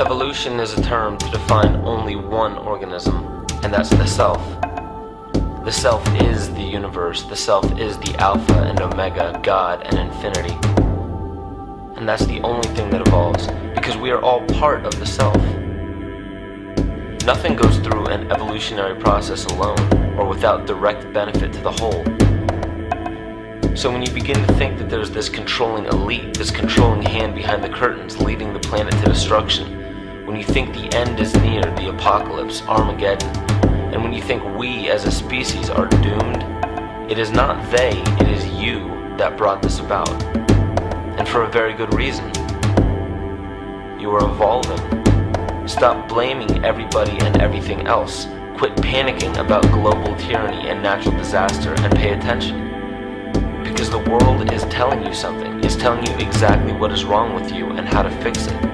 Evolution is a term to define only one organism, and that's the self. The self is the universe, the self is the Alpha and Omega, God and infinity. And that's the only thing that evolves, because we are all part of the self. Nothing goes through an evolutionary process alone, or without direct benefit to the whole. So when you begin to think that there's this controlling elite, this controlling hand behind the curtains leading the planet to destruction, when you think the end is near, the apocalypse, Armageddon, and when you think we as a species are doomed, it is not they, it is you that brought this about. And for a very good reason. You are evolving. Stop blaming everybody and everything else. Quit panicking about global tyranny and natural disaster and pay attention. Because the world is telling you something. It's telling you exactly what is wrong with you and how to fix it.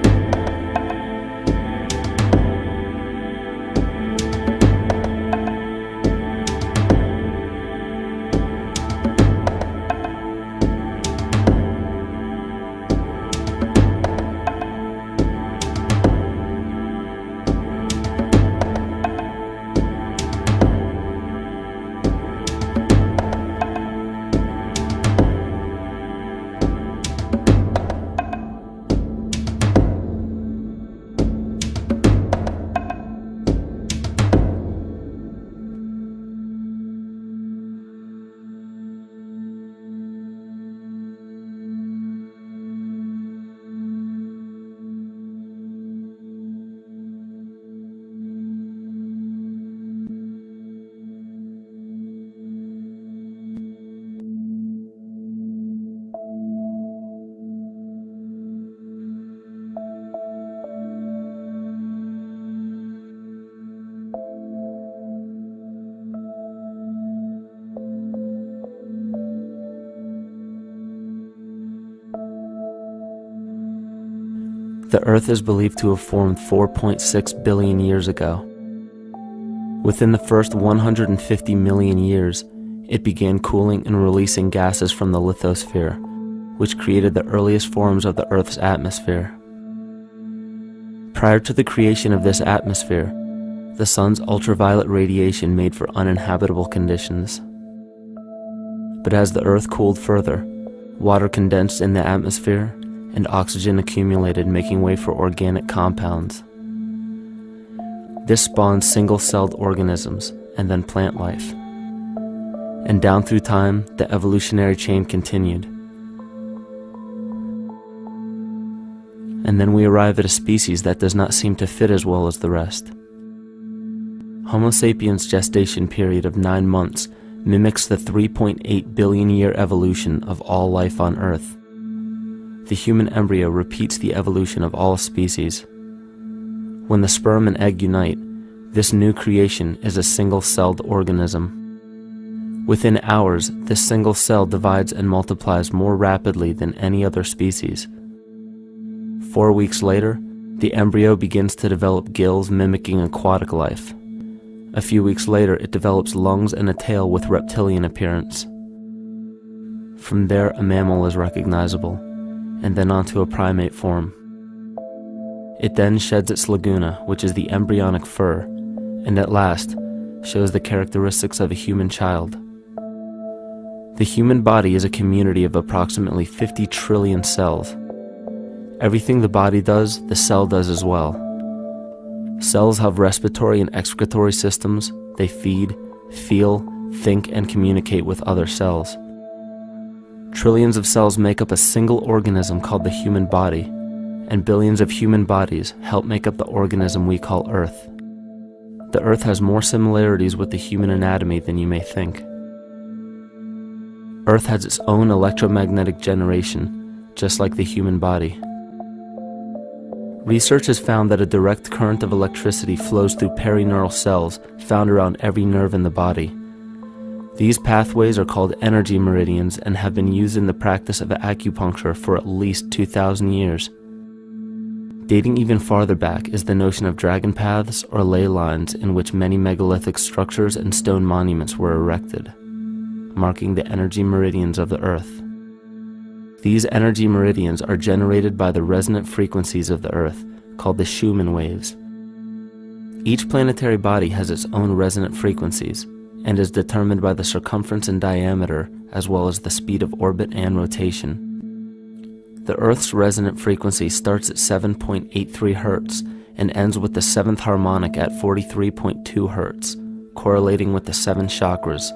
The Earth is believed to have formed 4.6 billion years ago. Within the first 150 million years, it began cooling and releasing gases from the lithosphere, which created the earliest forms of the Earth's atmosphere. Prior to the creation of this atmosphere, the sun's ultraviolet radiation made for uninhabitable conditions. But as the Earth cooled further, water condensed in the atmosphere and oxygen accumulated, making way for organic compounds. This spawned single-celled organisms and then plant life. And down through time, the evolutionary chain continued. And then we arrive at a species that does not seem to fit as well as the rest. Homo sapiens' gestation period of 9 months mimics the 3.8 billion year evolution of all life on Earth. The human embryo repeats the evolution of all species. When the sperm and egg unite, this new creation is a single-celled organism. Within hours, this single cell divides and multiplies more rapidly than any other species. 4 weeks later, the embryo begins to develop gills mimicking aquatic life. A few weeks later, it develops lungs and a tail with reptilian appearance. From there, a mammal is recognizable, and then onto a primate form. It then sheds its laguna, which is the embryonic fur, and at last shows the characteristics of a human child. The human body is a community of approximately 50 trillion cells. Everything the body does, the cell does as well. Cells have respiratory and excretory systems. They feed, feel, think, and communicate with other cells. Trillions of cells make up a single organism called the human body, and billions of human bodies help make up the organism we call Earth. The Earth has more similarities with the human anatomy than you may think. Earth has its own electromagnetic generation, just like the human body. Research has found that a direct current of electricity flows through perineural cells found around every nerve in the body. These pathways are called energy meridians and have been used in the practice of acupuncture for at least 2,000 years. Dating even farther back is the notion of dragon paths or ley lines in which many megalithic structures and stone monuments were erected, marking the energy meridians of the Earth. These energy meridians are generated by the resonant frequencies of the Earth, called the Schumann waves. Each planetary body has its own resonant frequencies and is determined by the circumference and diameter as well as the speed of orbit and rotation. The Earth's resonant frequency starts at 7.83 Hz and ends with the 7th harmonic at 43.2 Hz, correlating with the 7 chakras.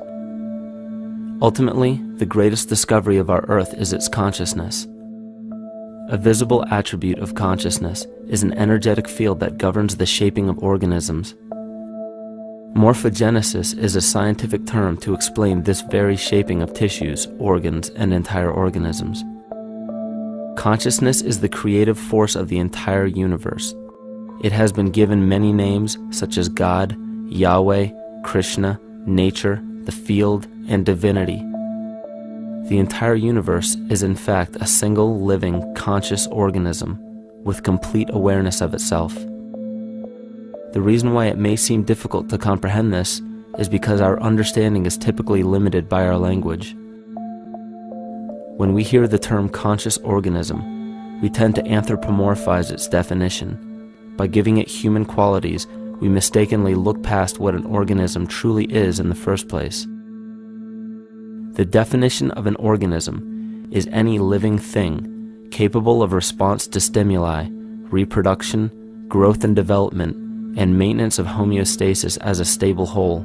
Ultimately, the greatest discovery of our Earth is its consciousness. A visible attribute of consciousness is an energetic field that governs the shaping of organisms. Morphogenesis is a scientific term to explain this very shaping of tissues, organs, and entire organisms. Consciousness is the creative force of the entire universe. It has been given many names such as God, Yahweh, Krishna, nature, the field, and divinity. The entire universe is in fact a single living, conscious organism with complete awareness of itself. The reason why it may seem difficult to comprehend this is because our understanding is typically limited by our language. When we hear the term conscious organism, we tend to anthropomorphize its definition. By giving it human qualities, we mistakenly look past what an organism truly is in the first place. The definition of an organism is any living thing capable of response to stimuli, reproduction, growth and development, and maintenance of homeostasis as a stable whole.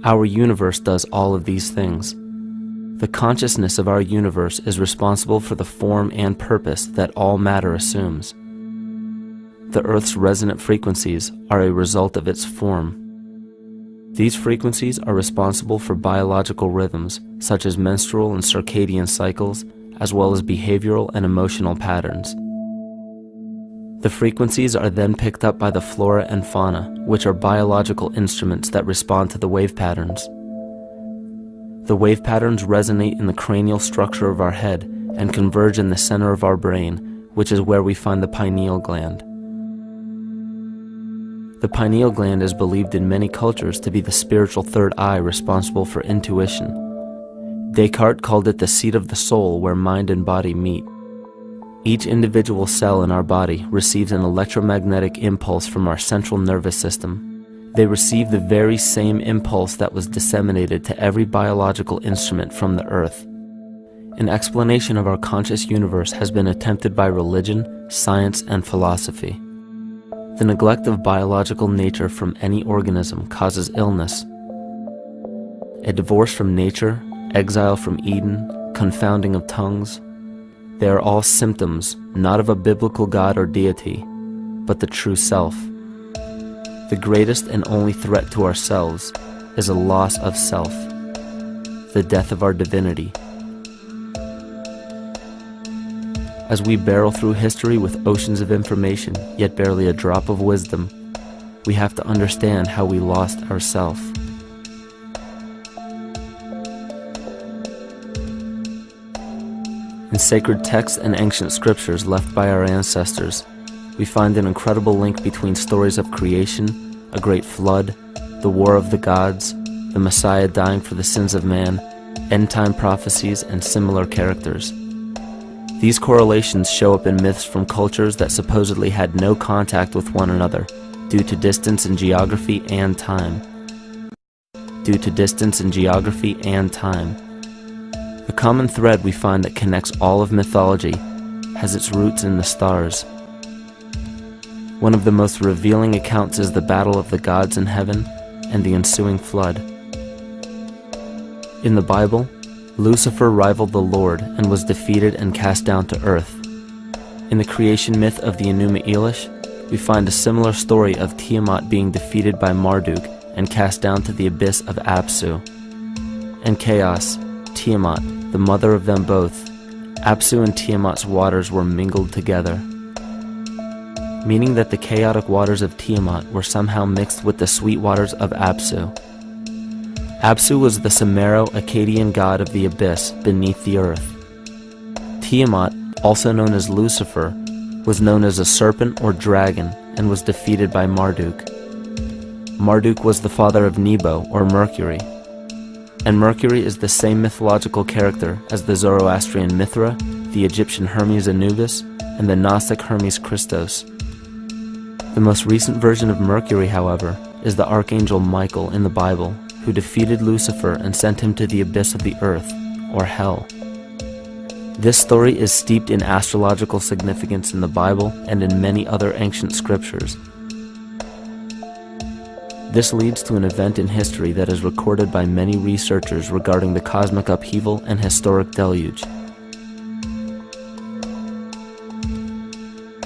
Our universe does all of these things. The consciousness of our universe is responsible for the form and purpose that all matter assumes. The Earth's resonant frequencies are a result of its form. These frequencies are responsible for biological rhythms, such as menstrual and circadian cycles, as well as behavioral and emotional patterns. The frequencies are then picked up by the flora and fauna, which are biological instruments that respond to the wave patterns. The wave patterns resonate in the cranial structure of our head and converge in the center of our brain, which is where we find the pineal gland. The pineal gland is believed in many cultures to be the spiritual third eye responsible for intuition. Descartes called it the seat of the soul where mind and body meet. Each individual cell in our body receives an electromagnetic impulse from our central nervous system. They receive the very same impulse that was disseminated to every biological instrument from the earth. An explanation of our conscious universe has been attempted by religion, science, and philosophy. The neglect of biological nature from any organism causes illness. A divorce from nature, exile from Eden, confounding of tongues, they are all symptoms not of a biblical God or deity, but the true self. The greatest and only threat to ourselves is a loss of self, the death of our divinity. As we barrel through history with oceans of information, yet barely a drop of wisdom, we have to understand how we lost ourself. In sacred texts and ancient scriptures left by our ancestors, we find an incredible link between stories of creation, a great flood, the war of the gods, the Messiah dying for the sins of man, end-time prophecies, and similar characters. These correlations show up in myths from cultures that supposedly had no contact with one another due to distance in geography and time. The common thread we find that connects all of mythology has its roots in the stars. One of the most revealing accounts is the battle of the gods in heaven and the ensuing flood. In the Bible, Lucifer rivaled the Lord and was defeated and cast down to earth. In the creation myth of the Enuma Elish, we find a similar story of Tiamat being defeated by Marduk and cast down to the abyss of Apsu. In chaos, Tiamat, the mother of them both, Apsu and Tiamat's waters were mingled together, meaning that the chaotic waters of Tiamat were somehow mixed with the sweet waters of Apsu. Apsu was the Sumero-Akkadian god of the abyss beneath the earth. Tiamat, also known as Lucifer, was known as a serpent or dragon and was defeated by Marduk. Marduk was the father of Nebo or Mercury, and Mercury is the same mythological character as the Zoroastrian Mithra, the Egyptian Hermes Anubis, and the Gnostic Hermes Christos. The most recent version of Mercury, however, is the archangel Michael in the Bible, who defeated Lucifer and sent him to the abyss of the earth, or hell. This story is steeped in astrological significance in the Bible and in many other ancient scriptures. This leads to an event in history that is recorded by many researchers regarding the cosmic upheaval and historic deluge.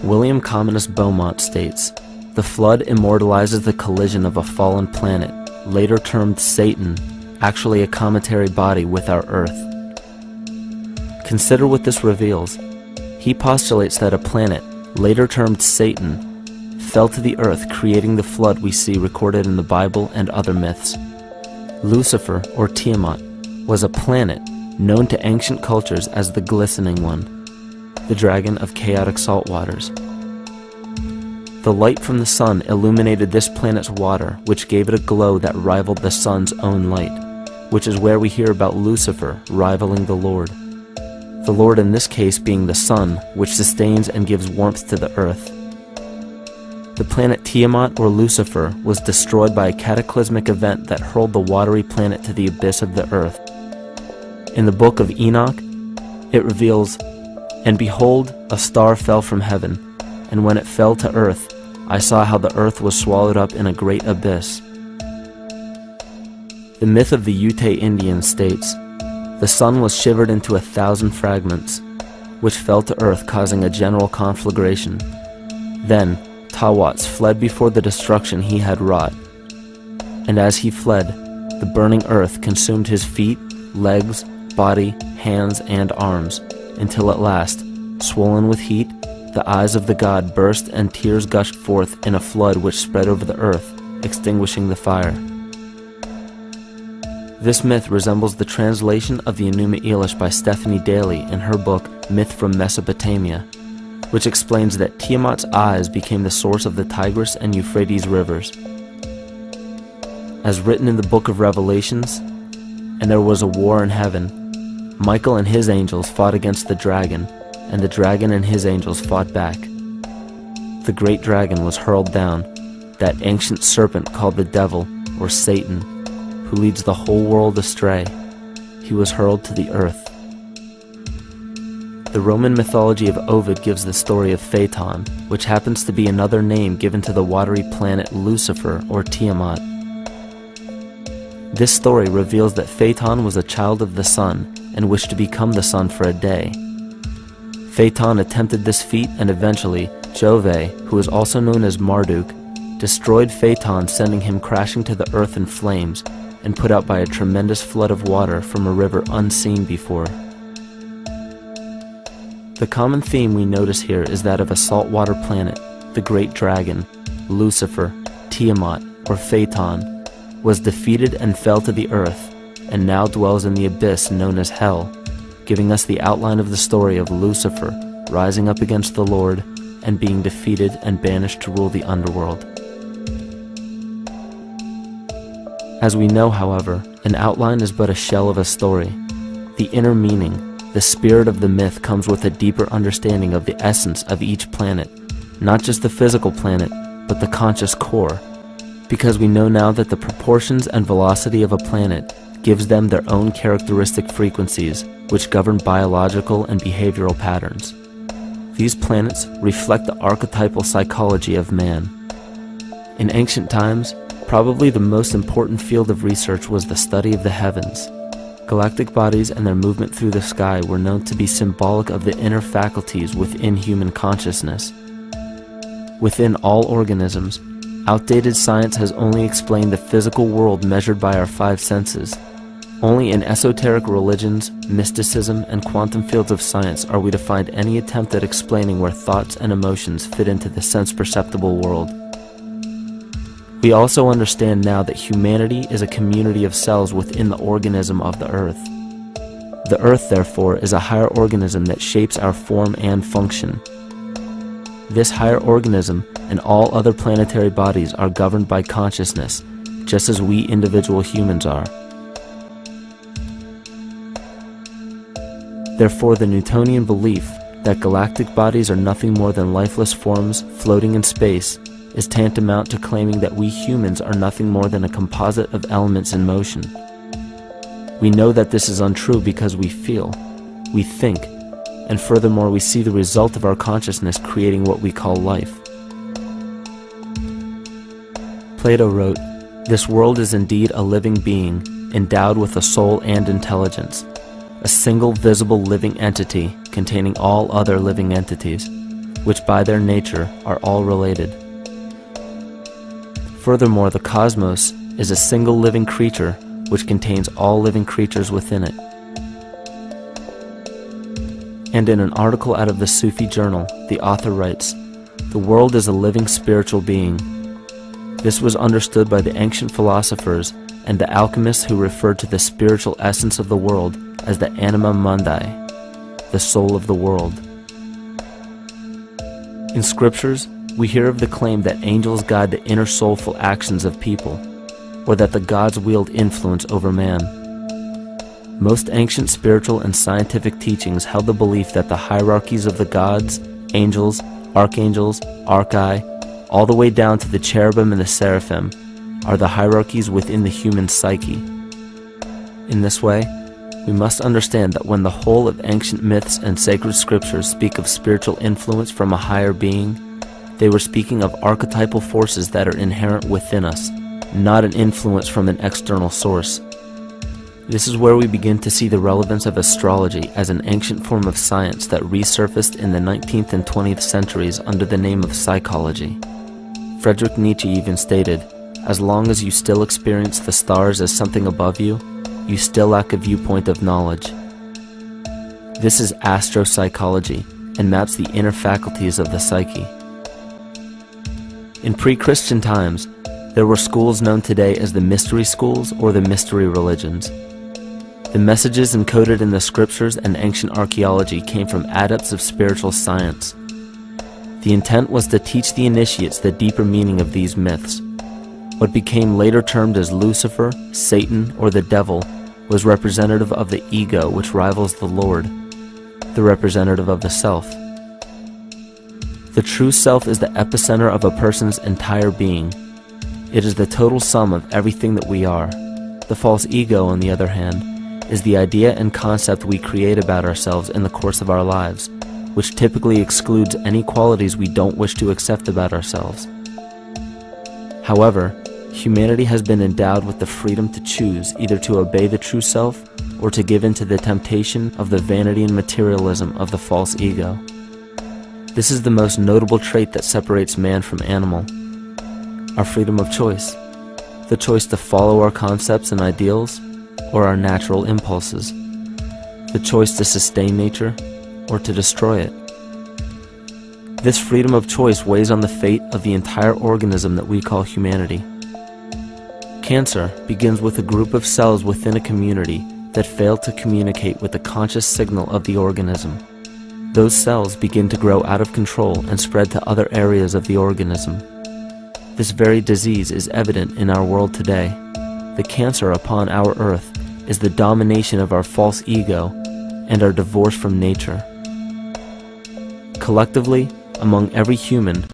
William Commonus Beaumont states, "The flood immortalizes the collision of a fallen planet, later termed Satan, actually a cometary body with our Earth." Consider what this reveals. He postulates that a planet, later termed Satan, fell to the earth, creating the flood we see recorded in the Bible and other myths. Lucifer, or Tiamat, was a planet known to ancient cultures as the Glistening One, the dragon of chaotic salt waters. The light from the sun illuminated this planet's water, which gave it a glow that rivaled the sun's own light, which is where we hear about Lucifer rivaling the Lord. The Lord in this case being the sun, which sustains and gives warmth to the earth. The planet Tiamat, or Lucifer, was destroyed by a cataclysmic event that hurled the watery planet to the abyss of the earth. In the book of Enoch, it reveals, "And behold, a star fell from heaven, and when it fell to earth, I saw how the earth was swallowed up in a great abyss." The myth of the Ute Indians states, "The sun was shivered into 1,000 fragments, which fell to earth, causing a general conflagration. Then Tawats fled before the destruction he had wrought. And as he fled, the burning earth consumed his feet, legs, body, hands, and arms, until at last, swollen with heat, the eyes of the god burst and tears gushed forth in a flood which spread over the earth, extinguishing the fire." This myth resembles the translation of the Enuma Elish by Stephanie Daly in her book Myth from Mesopotamia, which explains that Tiamat's eyes became the source of the Tigris and Euphrates rivers. As written in the book of Revelations, "And there was a war in heaven. Michael and his angels fought against the dragon, and the dragon and his angels fought back. The great dragon was hurled down, that ancient serpent called the devil, or Satan, who leads the whole world astray. He was hurled to the earth." The Roman mythology of Ovid gives the story of Phaeton, which happens to be another name given to the watery planet Lucifer, or Tiamat. This story reveals that Phaeton was a child of the sun and wished to become the sun for a day. Phaeton attempted this feat, and eventually Jove, who is also known as Marduk, destroyed Phaeton, sending him crashing to the earth in flames and put out by a tremendous flood of water from a river unseen before. The common theme we notice here is that of a saltwater planet, the great dragon, Lucifer, Tiamat, or Phaeton, was defeated and fell to the earth, and now dwells in the abyss known as hell, giving us the outline of the story of Lucifer rising up against the Lord and being defeated and banished to rule the underworld. As we know, however, an outline is but a shell of a story. The inner meaning, the spirit of the myth, comes with a deeper understanding of the essence of each planet, not just the physical planet, but the conscious core, because we know now that the proportions and velocity of a planet gives them their own characteristic frequencies, which govern biological and behavioral patterns. These planets reflect the archetypal psychology of man. In ancient times, probably the most important field of research was the study of the heavens. Galactic bodies and their movement through the sky were known to be symbolic of the inner faculties within human consciousness. Within all organisms, outdated science has only explained the physical world measured by our five senses. Only in esoteric religions, mysticism, and quantum fields of science are we to find any attempt at explaining where thoughts and emotions fit into the sense-perceptible world. We also understand now that humanity is a community of cells within the organism of the Earth. The Earth, therefore, is a higher organism that shapes our form and function. This higher organism and all other planetary bodies are governed by consciousness, just as we individual humans are. Therefore, the Newtonian belief that galactic bodies are nothing more than lifeless forms floating in space is tantamount to claiming that we humans are nothing more than a composite of elements in motion. We know that this is untrue because we feel, we think, and furthermore we see the result of our consciousness creating what we call life. Plato wrote, "This world is indeed a living being, endowed with a soul and intelligence, a single visible living entity containing all other living entities, which by their nature are all related." Furthermore, the cosmos is a single living creature which contains all living creatures within it. And in an article out of the Sufi journal, the author writes, "The world is a living spiritual being." This was understood by the ancient philosophers and the alchemists who referred to the spiritual essence of the world as the anima mundi, the soul of the world. In scriptures, we hear of the claim that angels guide the inner soulful actions of people, or that the gods wield influence over man. Most ancient spiritual and scientific teachings held the belief that the hierarchies of the gods, angels, archangels, archai, all the way down to the cherubim and the seraphim, are the hierarchies within the human psyche. In this way, we must understand that when the whole of ancient myths and sacred scriptures speak of spiritual influence from a higher being, they were speaking of archetypal forces that are inherent within us, not an influence from an external source. This is where we begin to see the relevance of astrology as an ancient form of science that resurfaced in the 19th and 20th centuries under the name of psychology. Friedrich Nietzsche even stated, "As long as you still experience the stars as something above you, you still lack a viewpoint of knowledge." This is astropsychology and maps the inner faculties of the psyche. In pre-Christian times, there were schools known today as the mystery schools or the mystery religions. The messages encoded in the scriptures and ancient archaeology came from adepts of spiritual science. The intent was to teach the initiates the deeper meaning of these myths. What became later termed as Lucifer, Satan, or the devil was representative of the ego which rivals the Lord, the representative of the self. The true self is the epicenter of a person's entire being. It is the total sum of everything that we are. The false ego, on the other hand, is the idea and concept we create about ourselves in the course of our lives, which typically excludes any qualities we don't wish to accept about ourselves. However, humanity has been endowed with the freedom to choose either to obey the true self or to give in to the temptation of the vanity and materialism of the false ego. This is the most notable trait that separates man from animal: our freedom of choice, the choice to follow our concepts and ideals or our natural impulses, the choice to sustain nature or to destroy it. This freedom of choice weighs on the fate of the entire organism that we call humanity. Cancer begins with a group of cells within a community that fail to communicate with the conscious signal of the organism. Those cells begin to grow out of control and spread to other areas of the organism. This very disease is evident in our world today. The cancer upon our earth is the domination of our false ego and our divorce from nature. Collectively, among every human,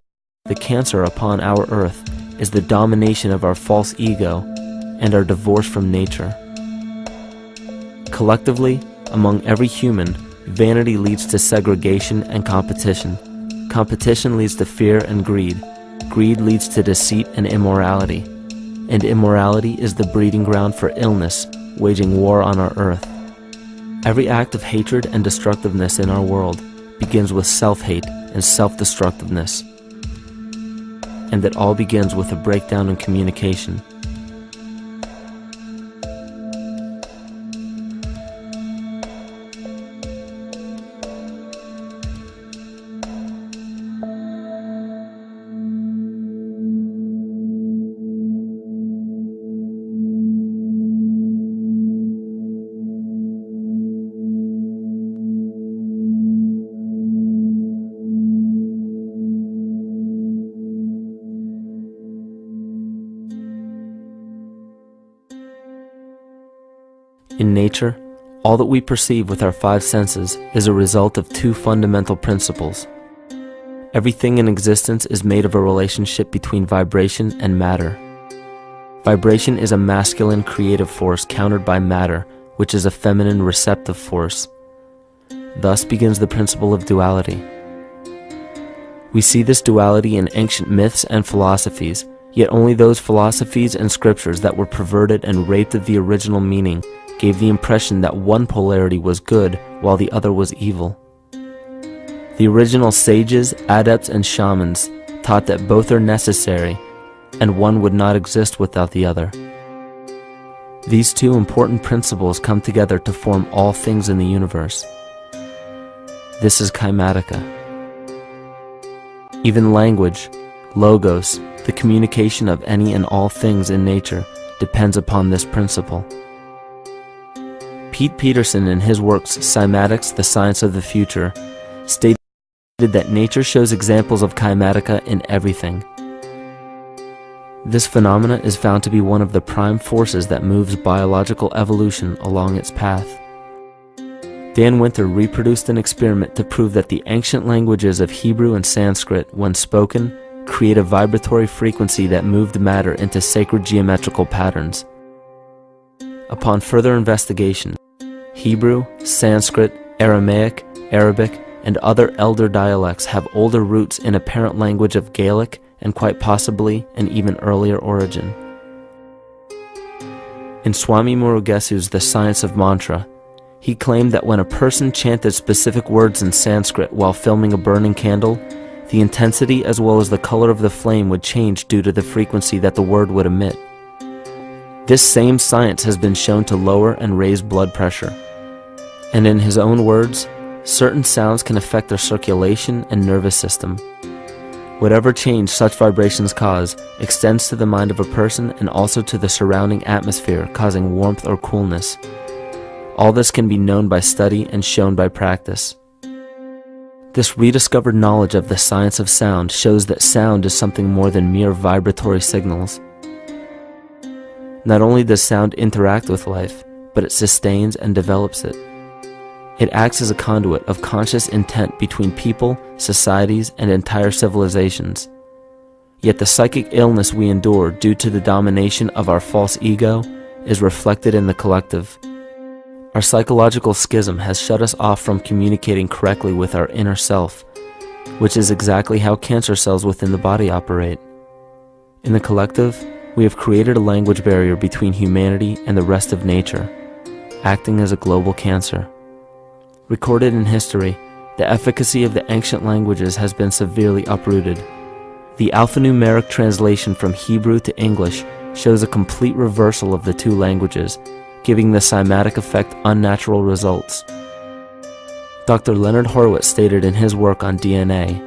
the cancer upon our earth is the domination of our false ego and our divorce from nature. Collectively, among every human, vanity leads to segregation and competition. Competition leads to fear and greed. Greed leads to deceit and immorality. And immorality is the breeding ground for illness, waging war on our earth. Every act of hatred and destructiveness in our world begins with self-hate and self-destructiveness. And it all begins with a breakdown in communication. In nature, all that we perceive with our five senses is a result of two fundamental principles. Everything in existence is made of a relationship between vibration and matter. Vibration is a masculine creative force countered by matter, which is a feminine receptive force. Thus begins the principle of duality. We see this duality in ancient myths and philosophies, yet only those philosophies and scriptures that were perverted and raped of the original meaning gave the impression that one polarity was good while the other was evil. The original sages, adepts, and shamans taught that both are necessary, and one would not exist without the other. These two important principles come together to form all things in the universe. This is KYMATICA. Even language, logos, the communication of any and all things in nature, depends upon this principle. Pete Peterson, in his works Cymatics, The Science of the Future, stated that nature shows examples of KYMATICA in everything. This phenomena is found to be one of the prime forces that moves biological evolution along its path. Dan Winter reproduced an experiment to prove that the ancient languages of Hebrew and Sanskrit, when spoken, create a vibratory frequency that moved matter into sacred geometrical patterns. Upon further investigation, Hebrew, Sanskrit, Aramaic, Arabic, and other elder dialects have older roots in a parent language of Gaelic and quite possibly an even earlier origin. In Swami Murugesu's The Science of Mantra, he claimed that when a person chanted specific words in Sanskrit while filming a burning candle, the intensity as well as the color of the flame would change due to the frequency that the word would emit. This same science has been shown to lower and raise blood pressure. And in his own words, certain sounds can affect their circulation and nervous system. Whatever change such vibrations cause extends to the mind of a person and also to the surrounding atmosphere, causing warmth or coolness. All this can be known by study and shown by practice. This rediscovered knowledge of the science of sound shows that sound is something more than mere vibratory signals. Not only does sound interact with life, but it sustains and develops it. It acts as a conduit of conscious intent between people, societies, and entire civilizations. Yet the psychic illness we endure due to the domination of our false ego is reflected in the collective. Our psychological schism has shut us off from communicating correctly with our inner self, which is exactly how cancer cells within the body operate. In the collective, we have created a language barrier between humanity and the rest of nature, acting as a global cancer. Recorded in history, the efficacy of the ancient languages has been severely uprooted. The alphanumeric translation from Hebrew to English shows a complete reversal of the two languages, giving the cymatic effect unnatural results. Dr. Leonard Horowitz stated in his work on DNA,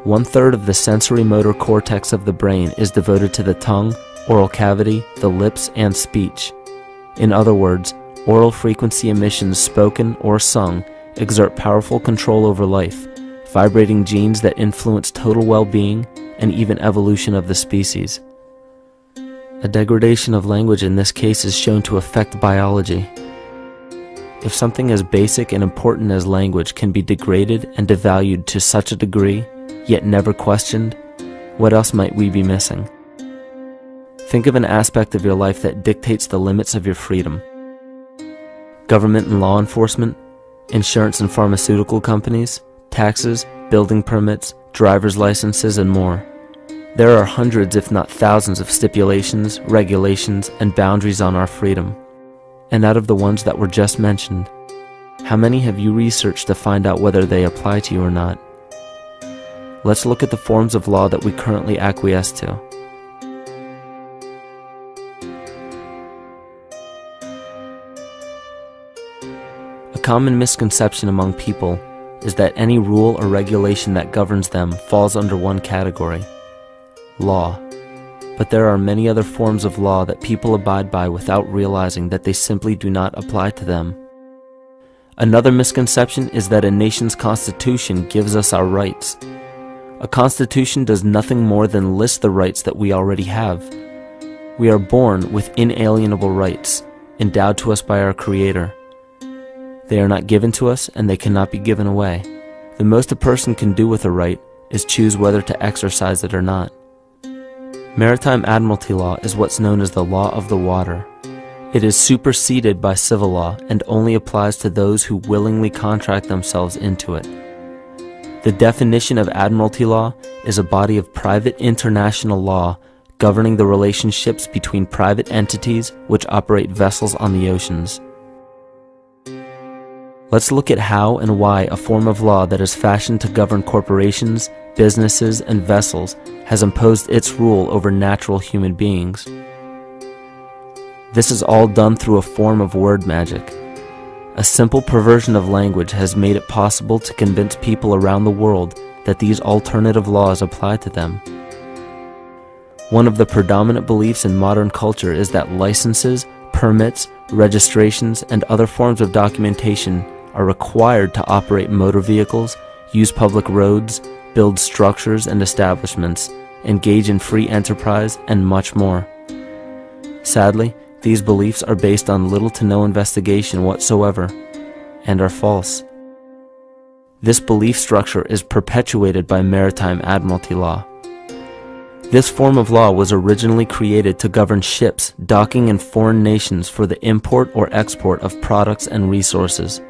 1/3 of the sensory motor cortex of the brain is devoted to the tongue, oral cavity, the lips, and speech. In other words, oral frequency emissions spoken or sung exert powerful control over life, vibrating genes that influence total well-being and even evolution of the species. A degradation of language in this case is shown to affect biology. If something as basic and important as language can be degraded and devalued to such a degree, yet never questioned, what else might we be missing? Think of an aspect of your life that dictates the limits of your freedom. Government and law enforcement, insurance and pharmaceutical companies, taxes, building permits, driver's licenses, and more. There are hundreds if not thousands of stipulations, regulations, and boundaries on our freedom. And out of the ones that were just mentioned, how many have you researched to find out whether they apply to you or not? Let's look at the forms of law that we currently acquiesce to. A common misconception among people is that any rule or regulation that governs them falls under one category: law. But there are many other forms of law that people abide by without realizing that they simply do not apply to them. Another misconception is that a nation's constitution gives us our rights. A constitution does nothing more than list the rights that we already have. We are born with inalienable rights, endowed to us by our Creator. They are not given to us, and they cannot be given away. The most a person can do with a right is choose whether to exercise it or not. Maritime admiralty law is what's known as the law of the water. It is superseded by civil law and only applies to those who willingly contract themselves into it. The definition of admiralty law is a body of private international law governing the relationships between private entities which operate vessels on the oceans. Let's look at how and why a form of law that is fashioned to govern corporations, businesses, and vessels has imposed its rule over natural human beings. This is all done through a form of word magic. A simple perversion of language has made it possible to convince people around the world that these alternative laws apply to them. One of the predominant beliefs in modern culture is that licenses, permits, registrations, and other forms of documentation are required to operate motor vehicles, use public roads, build structures and establishments, engage in free enterprise, and much more. Sadly, these beliefs are based on little to no investigation whatsoever, and are false. This belief structure is perpetuated by maritime admiralty law. This form of law was originally created to govern ships docking in foreign nations for the import or export of products and resources.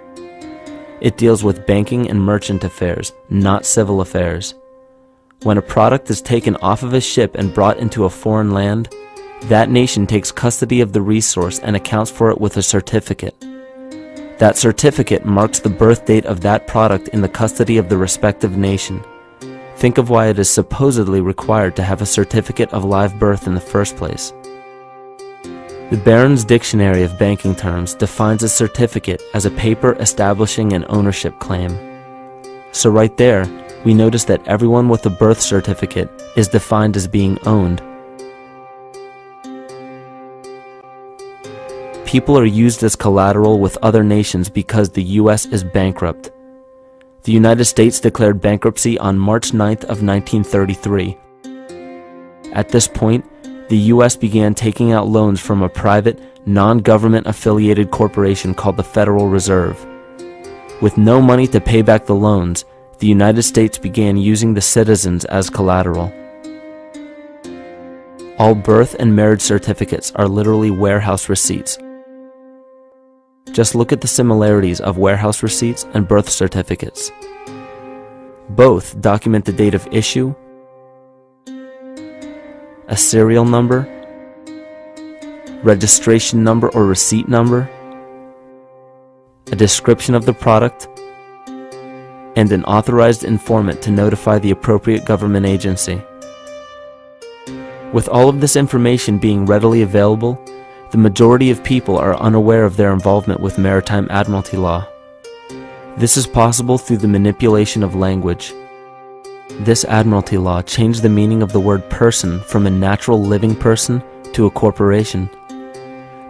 It deals with banking and merchant affairs, not civil affairs. When a product is taken off of a ship and brought into a foreign land, that nation takes custody of the resource and accounts for it with a certificate. That certificate marks the birth date of that product in the custody of the respective nation. Think of why it is supposedly required to have a certificate of live birth in the first place. The Barron's Dictionary of Banking Terms defines a certificate as a paper establishing an ownership claim. So right there, we notice that everyone with a birth certificate is defined as being owned. People are used as collateral with other nations because the U.S. is bankrupt. The United States declared bankruptcy on March 9th of 1933. At this point, the U.S. began taking out loans from a private, non-government affiliated corporation called the Federal Reserve. With no money to pay back the loans, the United States began using the citizens as collateral. All birth and marriage certificates are literally warehouse receipts. Just look at the similarities of warehouse receipts and birth certificates. Both document the date of issue, a serial number, registration number or receipt number, a description of the product, and an authorized informant to notify the appropriate government agency. With all of this information being readily available, the majority of people are unaware of their involvement with maritime admiralty law. This is possible through the manipulation of language. This admiralty law changed the meaning of the word person from a natural living person to a corporation.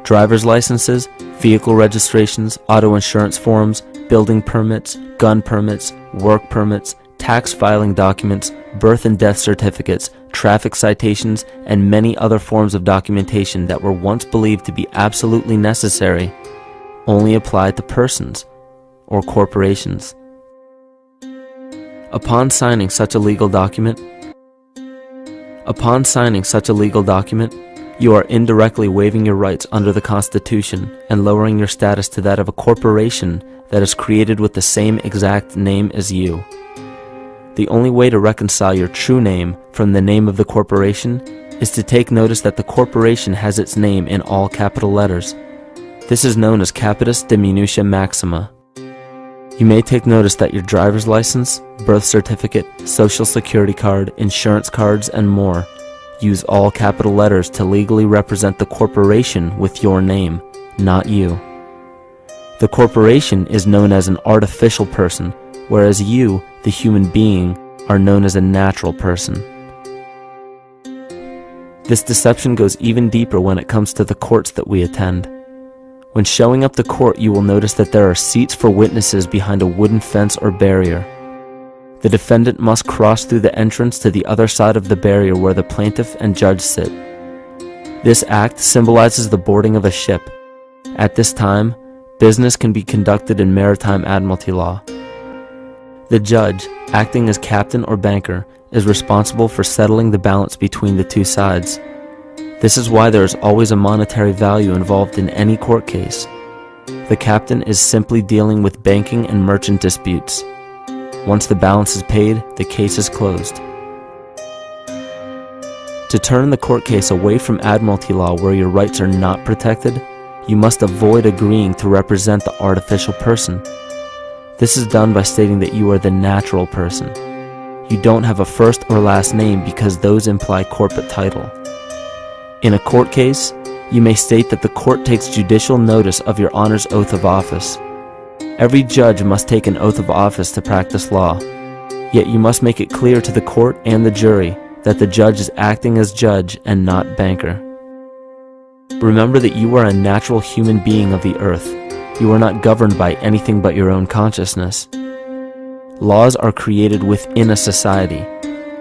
Driver's licenses, vehicle registrations, auto insurance forms, building permits, gun permits, work permits, tax filing documents, birth and death certificates, traffic citations, and many other forms of documentation that were once believed to be absolutely necessary only apply to persons or corporations. Upon signing such a legal document, you are indirectly waiving your rights under the Constitution and lowering your status to that of a corporation that is created with the same exact name as you. The only way to reconcile your true name from the name of the corporation is to take notice that the corporation has its name in all capital letters. This is known as capitis diminutia maxima. You may take notice that your driver's license, birth certificate, social security card, insurance cards, and more use all capital letters to legally represent the corporation with your name, not you. The corporation is known as an artificial person, whereas you, the human being, are known as a natural person. This deception goes even deeper when it comes to the courts that we attend. When showing up to court, you will notice that there are seats for witnesses behind a wooden fence or barrier. The defendant must cross through the entrance to the other side of the barrier where the plaintiff and judge sit. This act symbolizes the boarding of a ship. At this time, business can be conducted in maritime admiralty law. The judge, acting as captain or banker, is responsible for settling the balance between the two sides. This is why there is always a monetary value involved in any court case. The captain is simply dealing with banking and merchant disputes. Once the balance is paid, the case is closed. To turn the court case away from admiralty law where your rights are not protected, you must avoid agreeing to represent the artificial person. This is done by stating that you are the natural person. You don't have a first or last name because those imply corporate title. In a court case, you may state that the court takes judicial notice of your honor's oath of office. Every judge must take an oath of office to practice law, yet you must make it clear to the court and the jury that the judge is acting as judge and not banker. Remember that you are a natural human being of the earth. You are not governed by anything but your own consciousness. Laws are created within a society.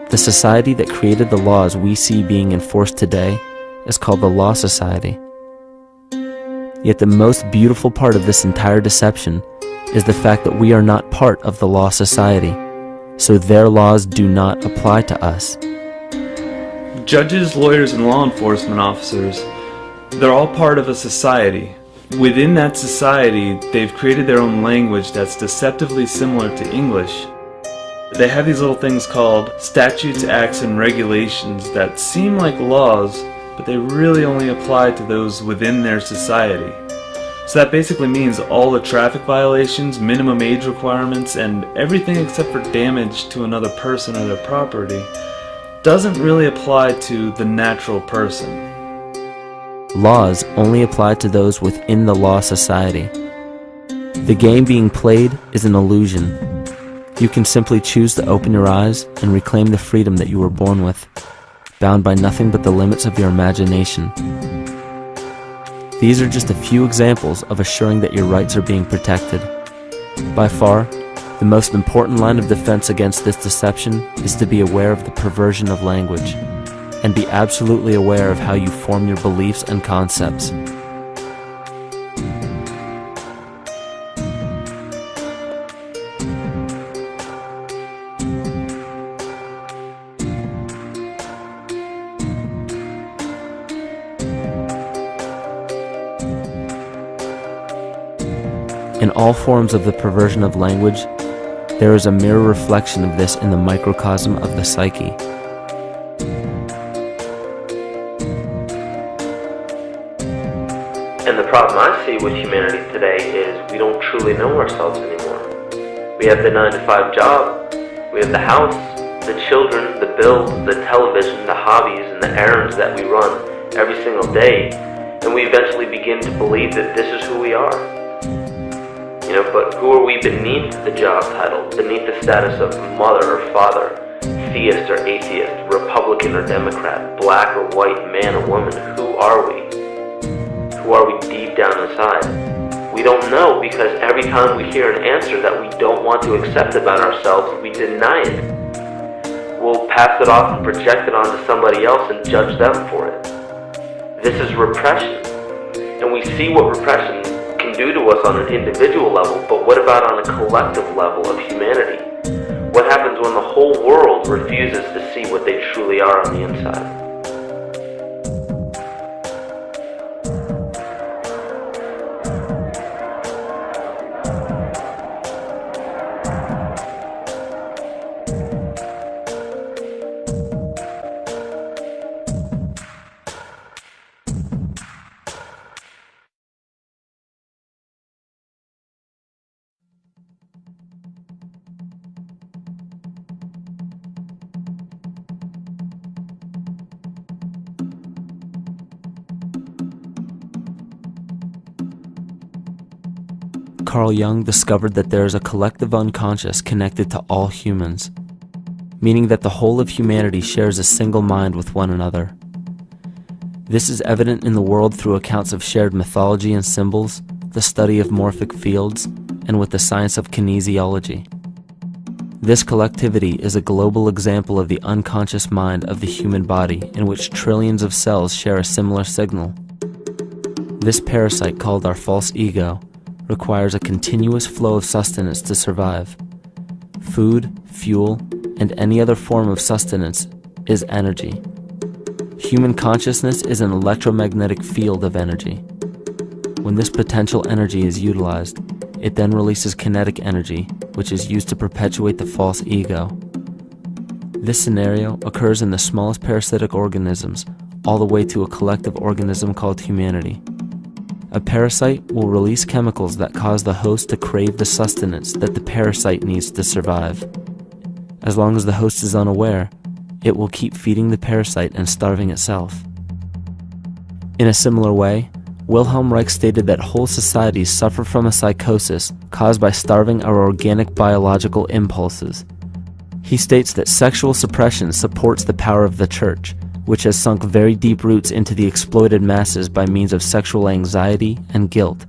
The society that created the laws we see being enforced today is called the Law Society. Yet the most beautiful part of this entire deception is the fact that we are not part of the Law Society, so their laws do not apply to us. Judges, lawyers, and law enforcement officers, they're all part of a society. Within that society, they've created their own language that's deceptively similar to English. They have these little things called statutes, acts, and regulations that seem like laws, but they really only apply to those within their society. So that basically means all the traffic violations, minimum age requirements, and everything except for damage to another person or their property doesn't really apply to the natural person. Laws only apply to those within the Law Society. The game being played is an illusion. You can simply choose to open your eyes and reclaim the freedom that you were born with, bound by nothing but the limits of your imagination. These are just a few examples of assuring that your rights are being protected. By far, the most important line of defense against this deception is to be aware of the perversion of language, and be absolutely aware of how you form your beliefs and concepts. In all forms of the perversion of language, there is a mirror reflection of this in the microcosm of the psyche. And the problem I see with humanity today is we don't truly know ourselves anymore. We have the 9-to-5 job, we have the house, the children, the bills, the television, the hobbies, and the errands that we run every single day, and we eventually begin to believe that this is who we are. But who are we beneath the job title, beneath the status of mother or father, theist or atheist, Republican or Democrat, black or white, man or woman? Who are we? Who are we deep down inside? We don't know, because every time we hear an answer that we don't want to accept about ourselves, we deny it. We'll pass it off and project it onto somebody else and judge them for it. This is repression, and we see what repression can do to us on an individual level, but what about on a collective level of humanity? What happens when the whole world refuses to see what they truly are on the inside? Carl Jung discovered that there is a collective unconscious connected to all humans, meaning that the whole of humanity shares a single mind with one another. This is evident in the world through accounts of shared mythology and symbols, the study of morphic fields, and with the science of kinesiology. This collectivity is a global example of the unconscious mind of the human body, in which trillions of cells share a similar signal. This parasite, called our false ego, requires a continuous flow of sustenance to survive. food, fuel, and any other form of sustenance is energy. Human consciousness is an electromagnetic field of energy. When this potential energy is utilized, it then releases kinetic energy, which is used to perpetuate the false ego. This scenario occurs in the smallest parasitic organisms, all the way to a collective organism called humanity. A parasite will release chemicals that cause the host to crave the sustenance that the parasite needs to survive. As long as the host is unaware, it will keep feeding the parasite and starving itself. In a similar way, Wilhelm Reich stated that whole societies suffer from a psychosis caused by starving our organic biological impulses. He states that sexual suppression supports the power of the church, which has sunk very deep roots into the exploited masses by means of sexual anxiety and guilt.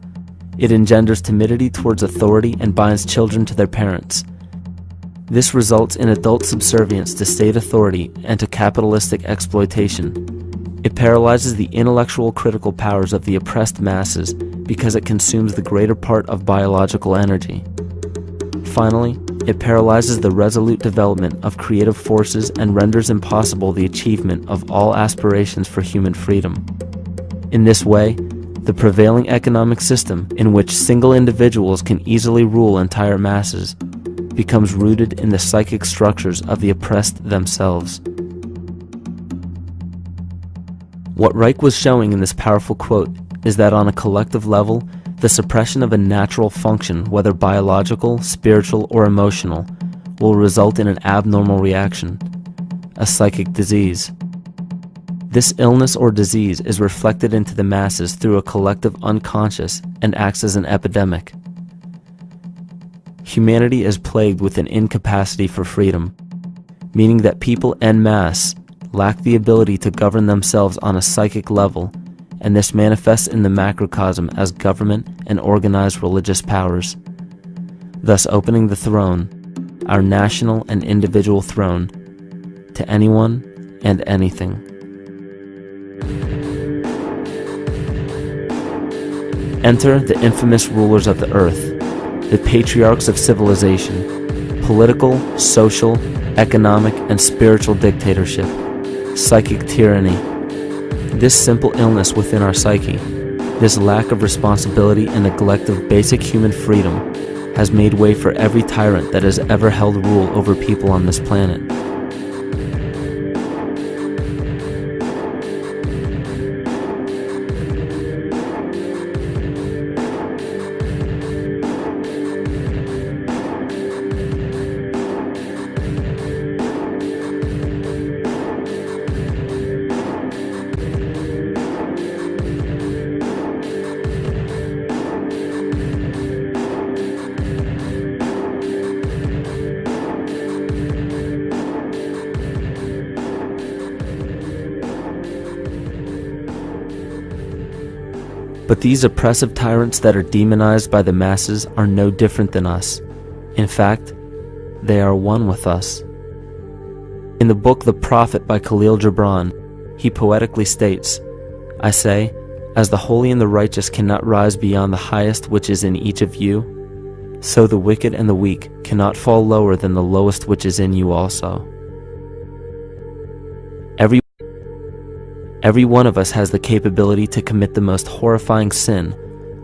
It engenders timidity towards authority and binds children to their parents. This results in adult subservience to state authority and to capitalistic exploitation. It paralyzes the intellectual critical powers of the oppressed masses because it consumes the greater part of biological energy. Finally, it paralyzes the resolute development of creative forces and renders impossible the achievement of all aspirations for human freedom. In this way, the prevailing economic system, in which single individuals can easily rule entire masses, becomes rooted in the psychic structures of the oppressed themselves. What Reich was showing in this powerful quote is that on a collective level, the suppression of a natural function, whether biological, spiritual, or emotional, will result in an abnormal reaction, a psychic disease. This illness or disease is reflected into the masses through a collective unconscious and acts as an epidemic. Humanity is plagued with an incapacity for freedom, meaning that people en masse lack the ability to govern themselves on a psychic level, and this manifests in the macrocosm as government and organized religious powers, thus opening the throne, our national and individual throne, to anyone and anything. Enter the infamous rulers of the earth, the patriarchs of civilization, political, social, economic, and spiritual dictatorship, psychic tyranny. This simple illness within our psyche, this lack of responsibility and neglect of basic human freedom, has made way for every tyrant that has ever held rule over people on this planet. But these oppressive tyrants that are demonized by the masses are no different than us. In fact, they are one with us. In the book The Prophet by Khalil Gibran, he poetically states, "I say, as the holy and the righteous cannot rise beyond the highest which is in each of you, so the wicked and the weak cannot fall lower than the lowest which is in you also." Every one of us has the capability to commit the most horrifying sin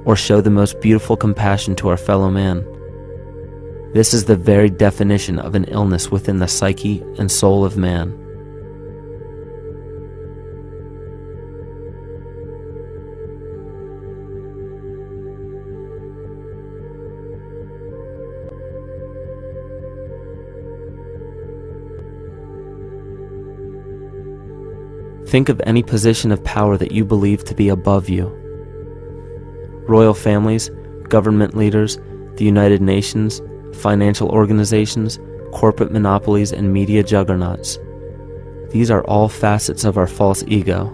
or show the most beautiful compassion to our fellow man. This is the very definition of an illness within the psyche and soul of man. Think of any position of power that you believe to be above you. Royal families, government leaders, the United Nations, financial organizations, corporate monopolies, and media juggernauts. These are all facets of our false ego.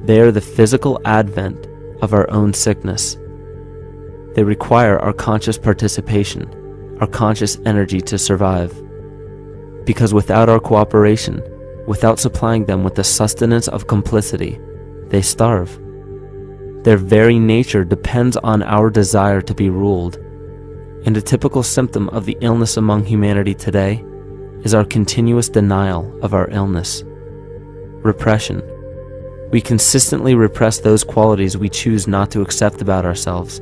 They are the physical advent of our own sickness. They require our conscious participation, our conscious energy to survive. Because without our cooperation, without supplying them with the sustenance of complicity, they starve. Their very nature depends on our desire to be ruled. And a typical symptom of the illness among humanity today is our continuous denial of our illness. Repression. We consistently repress those qualities we choose not to accept about ourselves.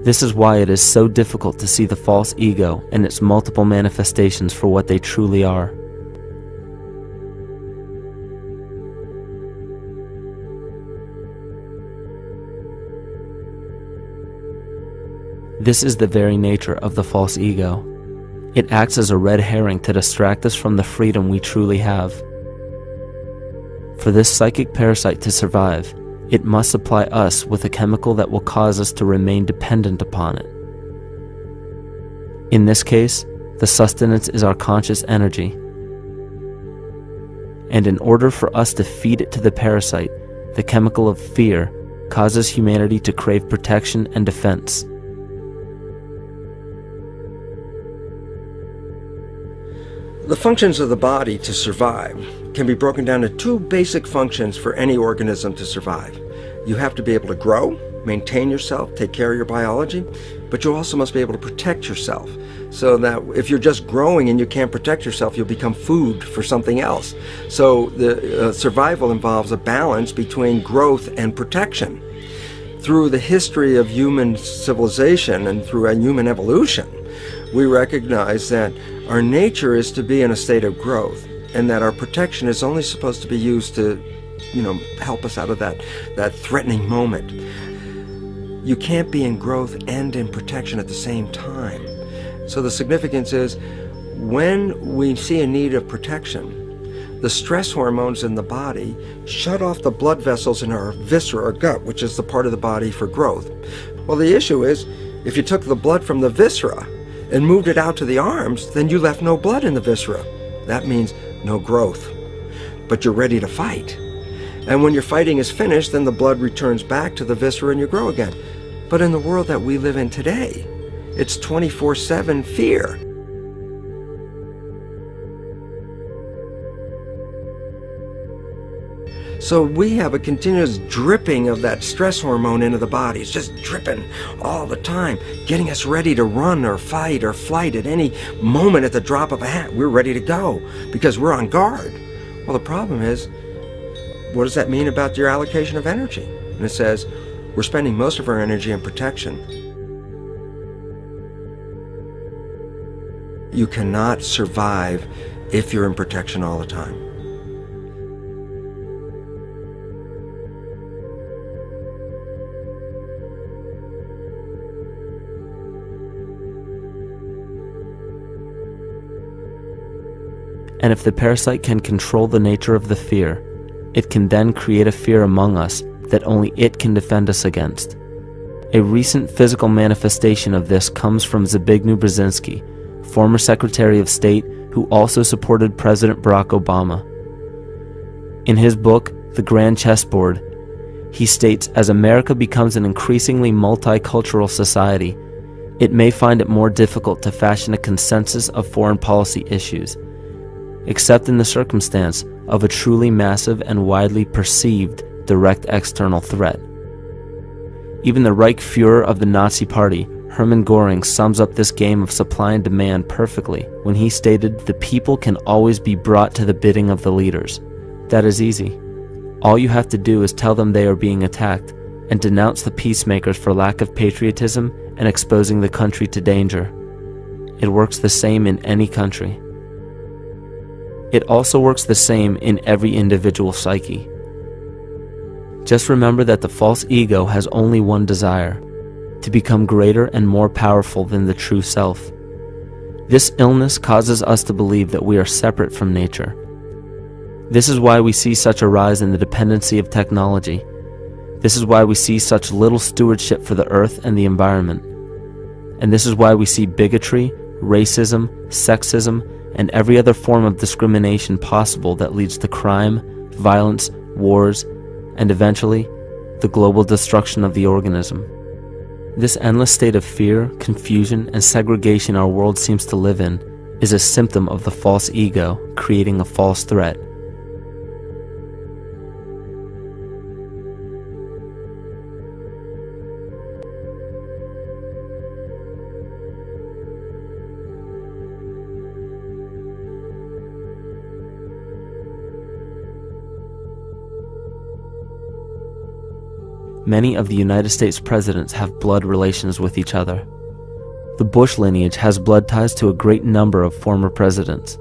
This is why it is so difficult to see the false ego and its multiple manifestations for what they truly are. This is the very nature of the false ego. It acts as a red herring to distract us from the freedom we truly have. For this psychic parasite to survive, it must supply us with a chemical that will cause us to remain dependent upon it. In this case, the sustenance is our conscious energy. And in order for us to feed it to the parasite, the chemical of fear causes humanity to crave protection and defense. The functions of the body to survive can be broken down to two basic functions for any organism to survive. You have to be able to grow, maintain yourself, take care of your biology, but you also must be able to protect yourself, so that if you're just growing and you can't protect yourself, you'll become food for something else. So the survival involves a balance between growth and protection. Through the history of human civilization and through human evolution, we recognize that our nature is to be in a state of growth, and that our protection is only supposed to be used to, help us out of that threatening moment. You can't be in growth and in protection at the same time. So the significance is, when we see a need of protection, the stress hormones in the body shut off the blood vessels in our viscera or gut, which is the part of the body for growth. Well, the issue is, if you took the blood from the viscera and moved it out to the arms, then you left no blood in the viscera. That means no growth. But you're ready to fight. And when your fighting is finished, then the blood returns back to the viscera and you grow again. But in the world that we live in today, it's 24/7 fear. So we have a continuous dripping of that stress hormone into the body. It's just dripping all the time, getting us ready to run or fight or flight at any moment at the drop of a hat. We're ready to go because we're on guard. Well, the problem is, what does that mean about your allocation of energy? And it says, we're spending most of our energy in protection. You cannot survive if you're in protection all the time. And if the parasite can control the nature of the fear, it can then create a fear among us that only it can defend us against. A recent physical manifestation of this comes from Zbigniew Brzezinski, former Secretary of State who also supported President Barack Obama. In his book, The Grand Chessboard, he states, as America becomes an increasingly multicultural society, it may find it more difficult to fashion a consensus of foreign policy issues, except in the circumstance of a truly massive and widely perceived direct external threat. Even the Reichsfuhrer of the Nazi Party, Hermann Göring, sums up this game of supply and demand perfectly when he stated, "The people can always be brought to the bidding of the leaders." That is easy. All you have to do is tell them they are being attacked and denounce the peacemakers for lack of patriotism and exposing the country to danger. It works the same in any country. It also works the same in every individual psyche. Just remember that the false ego has only one desire: to become greater and more powerful than the true self. This illness causes us to believe that we are separate from nature. This is why we see such a rise in the dependency of technology. This is why we see such little stewardship for the earth and the environment. And this is why we see bigotry, racism, sexism, and every other form of discrimination possible that leads to crime, violence, wars, and eventually, the global destruction of the organism. This endless state of fear, confusion, and segregation our world seems to live in is a symptom of the false ego creating a false threat. many of the United States presidents have blood relations with each other. The Bush lineage has blood ties to a great number of former presidents.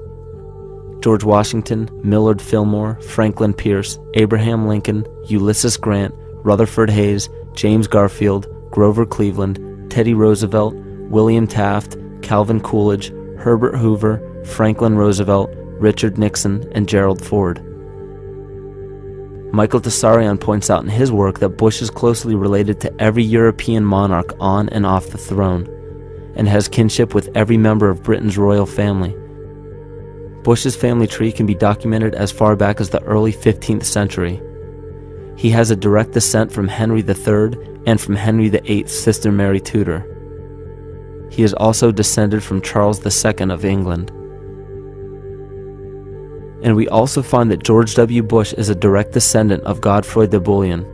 George Washington, Millard Fillmore, Franklin Pierce, Abraham Lincoln, Ulysses Grant, Rutherford Hayes, James Garfield, Grover Cleveland, Teddy Roosevelt, William Taft, Calvin Coolidge, Herbert Hoover, Franklin Roosevelt, Richard Nixon, and Gerald Ford. Michael Tessarion points out in his work that Bush is closely related to every European monarch on and off the throne, and has kinship with every member of Britain's royal family. Bush's family tree can be documented as far back as the early 15th century. He has a direct descent from Henry III and from Henry VIII's sister Mary Tudor. He is also descended from Charles II of England. And we also find that George W. Bush is a direct descendant of Godfrey de Bouillon.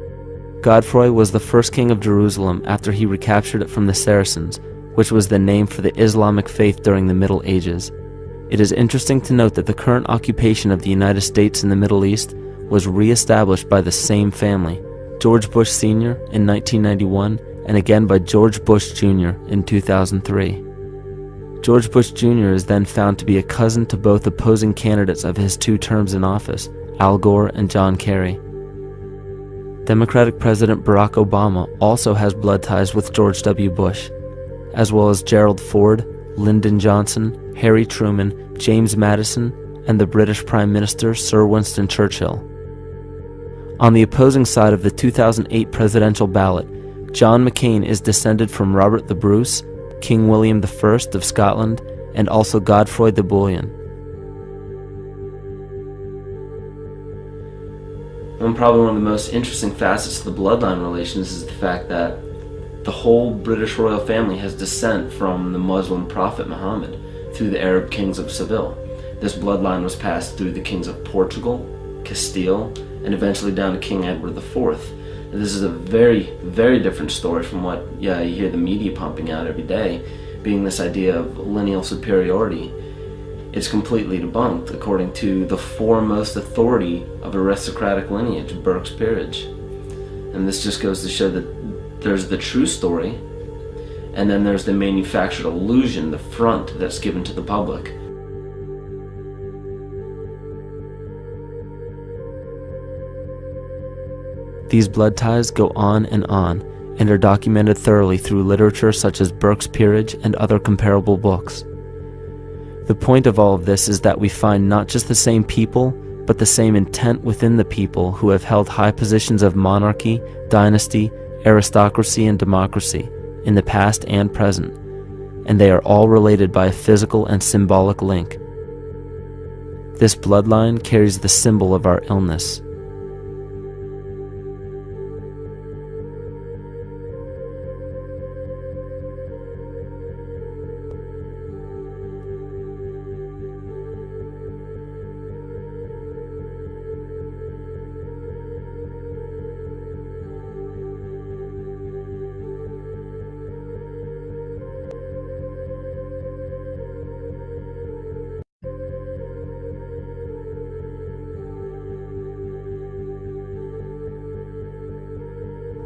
Godfrey was the first king of Jerusalem after he recaptured it from the Saracens, which was the name for the Islamic faith during the Middle Ages. It is interesting to note that the current occupation of the United States in the Middle East was re-established by the same family, George Bush Sr. in 1991, and again by George Bush Jr. in 2003. George Bush Jr. is then found to be a cousin to both opposing candidates of his 2 terms in office, Al Gore and John Kerry. Democratic President Barack Obama also has blood ties with George W. Bush, as well as Gerald Ford, Lyndon Johnson, Harry Truman, James Madison, and the British Prime Minister Sir Winston Churchill. On the opposing side of the 2008 presidential ballot, John McCain is descended from Robert the Bruce, King William I of Scotland, and also Godfrey de Bouillon. Probably one of the most interesting facets of the bloodline relations is the fact that the whole British royal family has descent from the Muslim prophet Muhammad through the Arab kings of Seville. This bloodline was passed through the kings of Portugal, Castile, and eventually down to King Edward IV. And this is a very, very different story from what you hear the media pumping out every day, being this idea of lineal superiority. It's completely debunked according to the foremost authority of aristocratic lineage, Burke's Peerage. And this just goes to show that there's the true story, and then there's the manufactured illusion, the front that's given to the public. These blood ties go on and are documented thoroughly through literature such as Burke's Peerage and other comparable books. The point of all of this is that we find not just the same people, but the same intent within the people who have held high positions of monarchy, dynasty, aristocracy, and democracy in the past and present, and they are all related by a physical and symbolic link. This bloodline carries the symbol of our illness.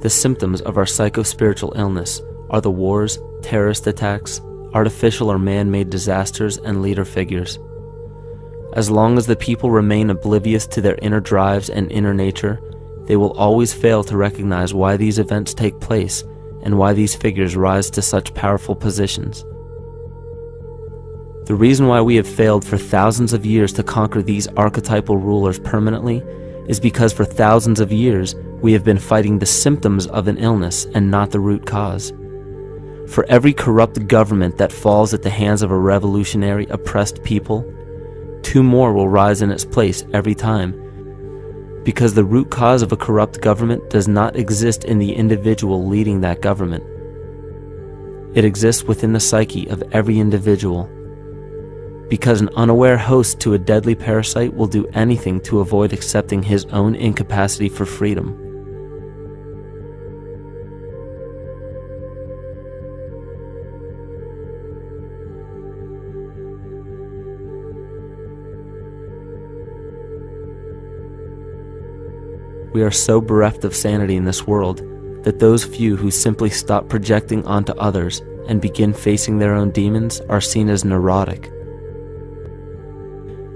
The symptoms of our psychospiritual illness are the wars, terrorist attacks, artificial or man-made disasters, and leader figures. As long as the people remain oblivious to their inner drives and inner nature, they will always fail to recognize why these events take place and why these figures rise to such powerful positions. The reason why we have failed for thousands of years to conquer these archetypal rulers permanently is because for thousands of years we have been fighting the symptoms of an illness and not the root cause. For every corrupt government that falls at the hands of a revolutionary, oppressed people, 2 more will rise in its place every time, because the root cause of a corrupt government does not exist in the individual leading that government. It exists within the psyche of every individual, because an unaware host to a deadly parasite will do anything to avoid accepting his own incapacity for freedom. We are so bereft of sanity in this world that those few who simply stop projecting onto others and begin facing their own demons are seen as neurotic.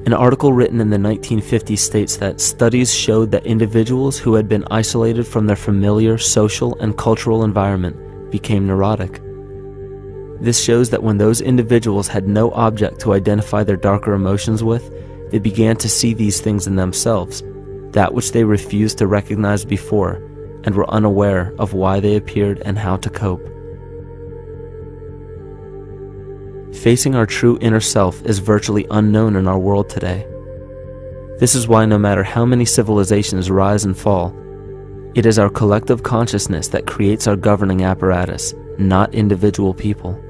An article written in the 1950s states that studies showed that individuals who had been isolated from their familiar social and cultural environment became neurotic. This shows that when those individuals had no object to identify their darker emotions with, they began to see these things in themselves, that which they refused to recognize before, and were unaware of why they appeared and how to cope. Facing our true inner self is virtually unknown in our world today. This is why no matter how many civilizations rise and fall, it is our collective consciousness that creates our governing apparatus, not individual people.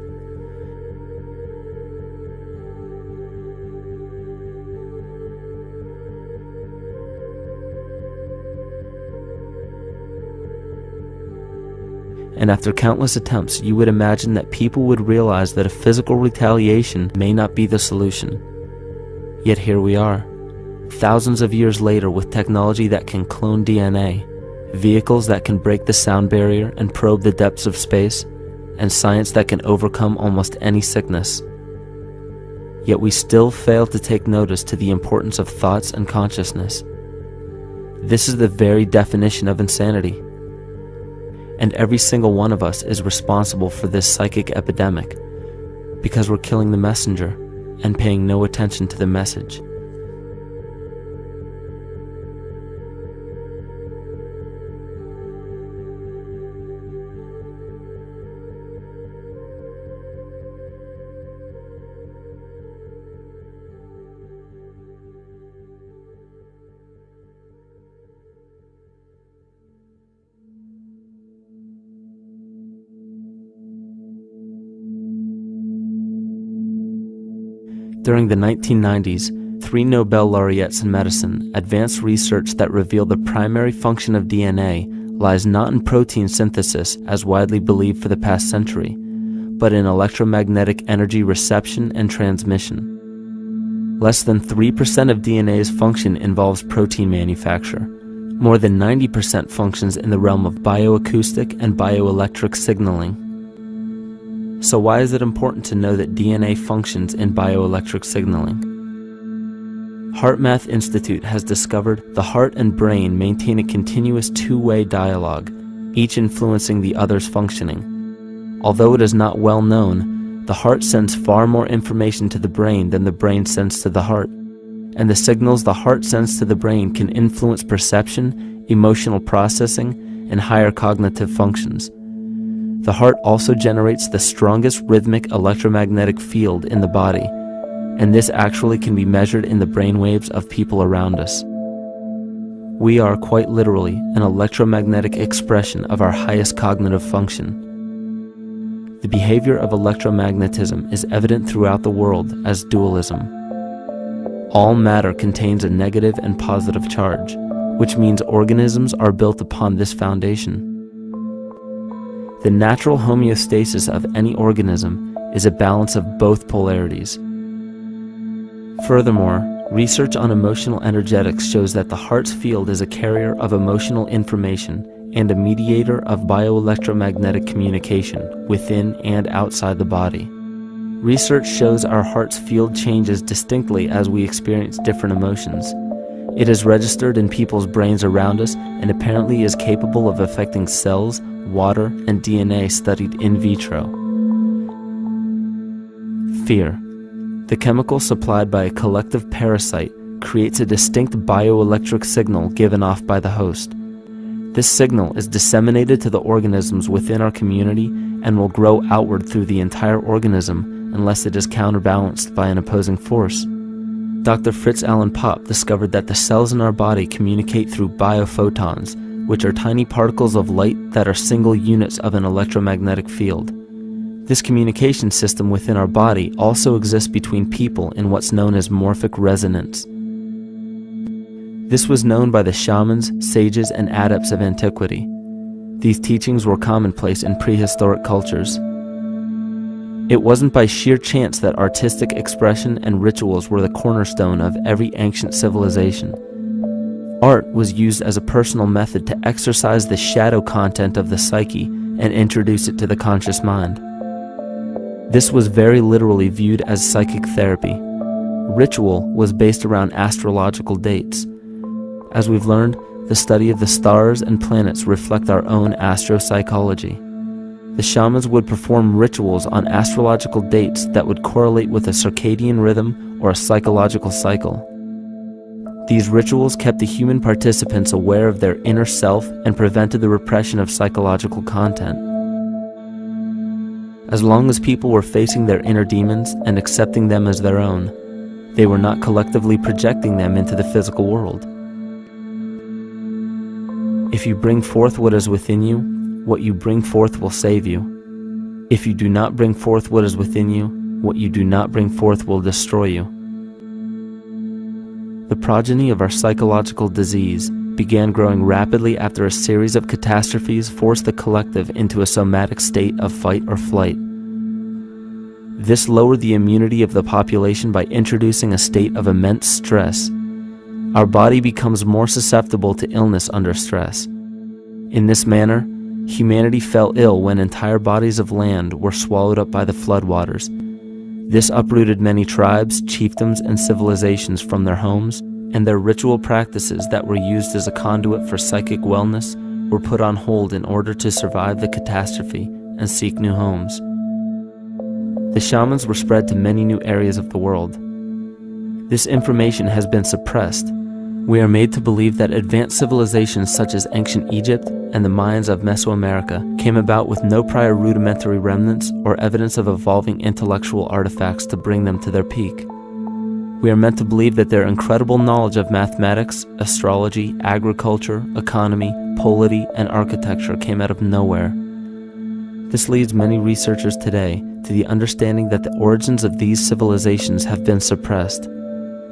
And after countless attempts, you would imagine that people would realize that a physical retaliation may not be the solution. Yet here we are, thousands of years later, with technology that can clone DNA, vehicles that can break the sound barrier and probe the depths of space, and science that can overcome almost any sickness. Yet we still fail to take notice to the importance of thoughts and consciousness. This is the very definition of insanity. And every single one of us is responsible for this psychic epidemic, because we're killing the messenger and paying no attention to the message. During the 1990s, 3 Nobel laureates in medicine advanced research that revealed the primary function of DNA lies not in protein synthesis as widely believed for the past century, but in electromagnetic energy reception and transmission. Less than 3% of DNA's function involves protein manufacture. More than 90% functions in the realm of bioacoustic and bioelectric signaling. So why is it important to know that DNA functions in bioelectric signaling? HeartMath Institute has discovered the heart and brain maintain a continuous two-way dialogue, each influencing the other's functioning. Although it is not well known, the heart sends far more information to the brain than the brain sends to the heart, and the signals the heart sends to the brain can influence perception, emotional processing, and higher cognitive functions. The heart also generates the strongest rhythmic electromagnetic field in the body, and this actually can be measured in the brainwaves of people around us. We are quite literally an electromagnetic expression of our highest cognitive function. The behavior of electromagnetism is evident throughout the world as dualism. All matter contains a negative and positive charge, which means organisms are built upon this foundation. The natural homeostasis of any organism is a balance of both polarities. Furthermore, research on emotional energetics shows that the heart's field is a carrier of emotional information and a mediator of bioelectromagnetic communication within and outside the body. Research shows our heart's field changes distinctly as we experience different emotions. It is registered in people's brains around us and apparently is capable of affecting cells, water, and DNA studied in vitro. Fear. The chemical supplied by a collective parasite creates a distinct bioelectric signal given off by the host. This signal is disseminated to the organisms within our community and will grow outward through the entire organism unless it is counterbalanced by an opposing force. Dr. Fritz Alan Popp discovered that the cells in our body communicate through biophotons, which are tiny particles of light that are single units of an electromagnetic field. This communication system within our body also exists between people in what's known as morphic resonance. This was known by the shamans, sages, and adepts of antiquity. These teachings were commonplace in prehistoric cultures. It wasn't by sheer chance that artistic expression and rituals were the cornerstone of every ancient civilization. Art was used as a personal method to exercise the shadow content of the psyche and introduce it to the conscious mind. This was very literally viewed as psychic therapy. Ritual was based around astrological dates. As we've learned, the study of the stars and planets reflect our own astropsychology. The shamans would perform rituals on astrological dates that would correlate with a circadian rhythm or a psychological cycle. These rituals kept the human participants aware of their inner self and prevented the repression of psychological content. As long as people were facing their inner demons and accepting them as their own, they were not collectively projecting them into the physical world. If you bring forth what is within you, what you bring forth will save you. If you do not bring forth what is within you, what you do not bring forth will destroy you. The progeny of our psychological disease began growing rapidly after a series of catastrophes forced the collective into a somatic state of fight or flight. This lowered the immunity of the population by introducing a state of immense stress. Our body becomes more susceptible to illness under stress. In this manner, humanity fell ill when entire bodies of land were swallowed up by the floodwaters. This uprooted many tribes, chiefdoms, and civilizations from their homes, and their ritual practices that were used as a conduit for psychic wellness were put on hold in order to survive the catastrophe and seek new homes. The shamans were spread to many new areas of the world. This information has been suppressed. We are made to believe that advanced civilizations such as ancient Egypt and the Mayans of Mesoamerica came about with no prior rudimentary remnants or evidence of evolving intellectual artifacts to bring them to their peak. We are meant to believe that their incredible knowledge of mathematics, astrology, agriculture, economy, polity, and architecture came out of nowhere. This leads many researchers today to the understanding that the origins of these civilizations have been suppressed.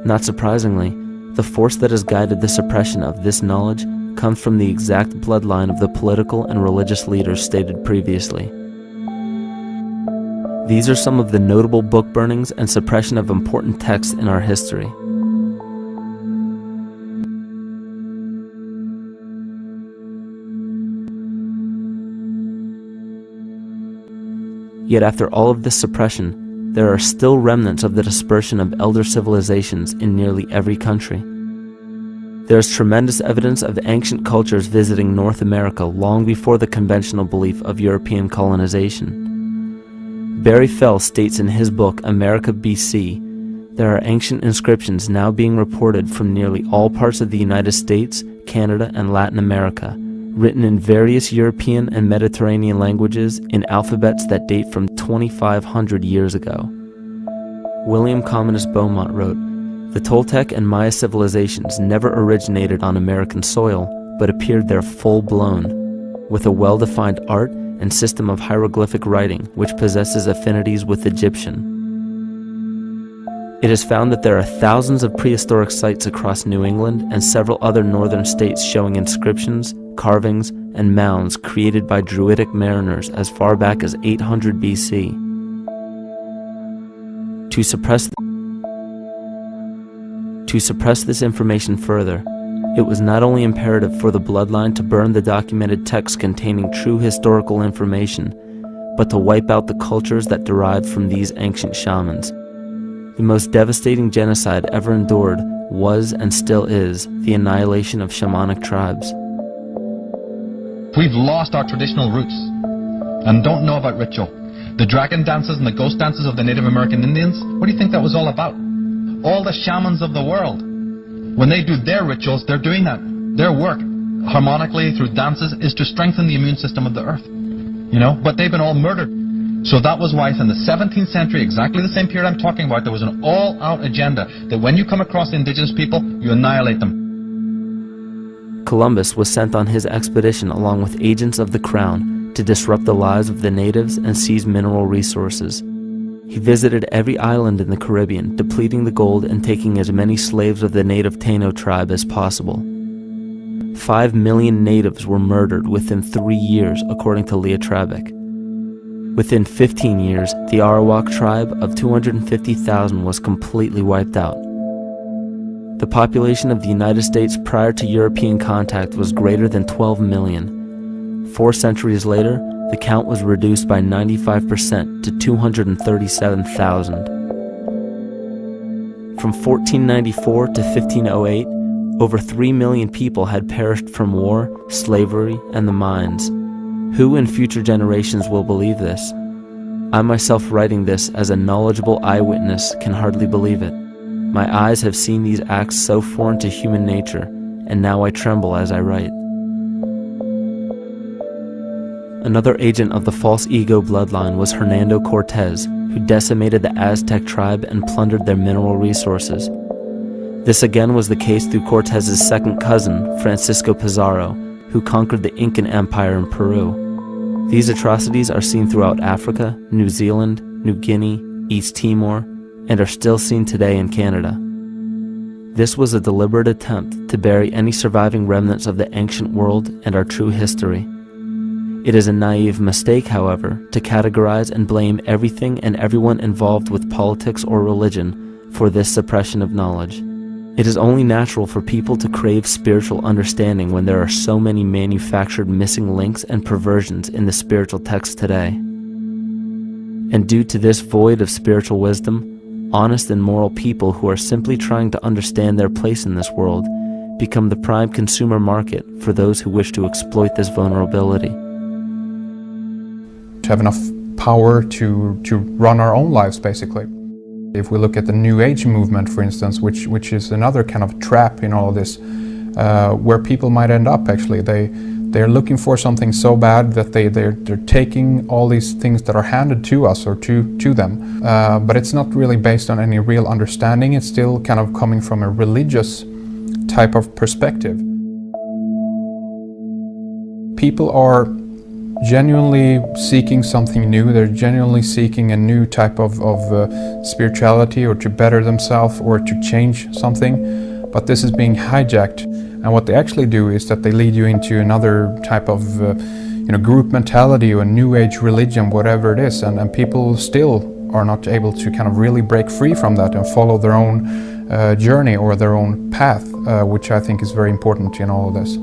Not surprisingly, the force that has guided the suppression of this knowledge comes from the exact bloodline of the political and religious leaders stated previously. These are some of the notable book burnings and suppression of important texts in our history. Yet after all of this suppression, there are still remnants of the dispersion of elder civilizations in nearly every country. There is tremendous evidence of ancient cultures visiting North America long before the conventional belief of European colonization. Barry Fell states in his book America BC, there are ancient inscriptions now being reported from nearly all parts of the United States, Canada, and Latin America, written in various European and Mediterranean languages in alphabets that date from 2,500 years ago. William Commonus Beaumont wrote, "The Toltec and Maya civilizations never originated on American soil, but appeared there full-blown, with a well-defined art and system of hieroglyphic writing which possesses affinities with Egyptian. It is found that there are thousands of prehistoric sites across New England and several other northern states showing inscriptions, carvings, and mounds created by Druidic mariners as far back as 800 BC. To suppress this information further, it was not only imperative for the bloodline to burn the documented texts containing true historical information, but to wipe out the cultures that derived from these ancient shamans. The most devastating genocide ever endured was and still is the annihilation of shamanic tribes. We've lost our traditional roots and don't know about ritual. The dragon dances and the ghost dances of the Native American Indians, what do you think that was all about? All the shamans of the world, when they do their rituals, they're doing that. Their work, harmonically through dances, is to strengthen the immune system of the earth. But they've been all murdered. So that was why in the 17th century, exactly the same period I'm talking about, there was an all-out agenda that when you come across indigenous people, you annihilate them. Columbus was sent on his expedition along with agents of the crown to disrupt the lives of the natives and seize mineral resources. He visited every island in the Caribbean, depleting the gold and taking as many slaves of the native Taino tribe as possible. 5 million natives were murdered within 3 years, according to Leah Trabeck. Within 15 years, the Arawak tribe of 250,000 was completely wiped out. The population of the United States prior to European contact was greater than 12 million. 4 centuries later, the count was reduced by 95% to 237,000. From 1494 to 1508, over 3 million people had perished from war, slavery, and the mines. Who in future generations will believe this? I myself, writing this as a knowledgeable eyewitness, can hardly believe it. My eyes have seen these acts so foreign to human nature, and now I tremble as I write. Another agent of the false ego bloodline was Hernando Cortés, who decimated the Aztec tribe and plundered their mineral resources. This again was the case through Cortés's second cousin, Francisco Pizarro, who conquered the Incan Empire in Peru. These atrocities are seen throughout Africa, New Zealand, New Guinea, East Timor, and are still seen today in Canada. This was a deliberate attempt to bury any surviving remnants of the ancient world and our true history. It is a naive mistake, however, to categorize and blame everything and everyone involved with politics or religion for this suppression of knowledge. It is only natural for people to crave spiritual understanding when there are so many manufactured missing links and perversions in the spiritual text today. And due to this void of spiritual wisdom, honest and moral people who are simply trying to understand their place in this world become the prime consumer market for those who wish to exploit this vulnerability. To have enough power to run our own lives, basically. If we look at the New Age movement, for instance, which is another kind of trap in all of this, where people might end up actually. They're looking for something so bad that they're taking all these things that are handed to us or to them, but it's not really based on any real understanding. It's still kind of coming from a religious type of perspective. People are genuinely seeking something new. They're genuinely seeking a new type of spirituality, or to better themselves, or to change something, but this is being hijacked. And what they actually do is that they lead you into another type of group mentality or a new age religion, whatever it is, and people still are not able to kind of really break free from that and follow their own journey or their own path, which I think is very important in all of this.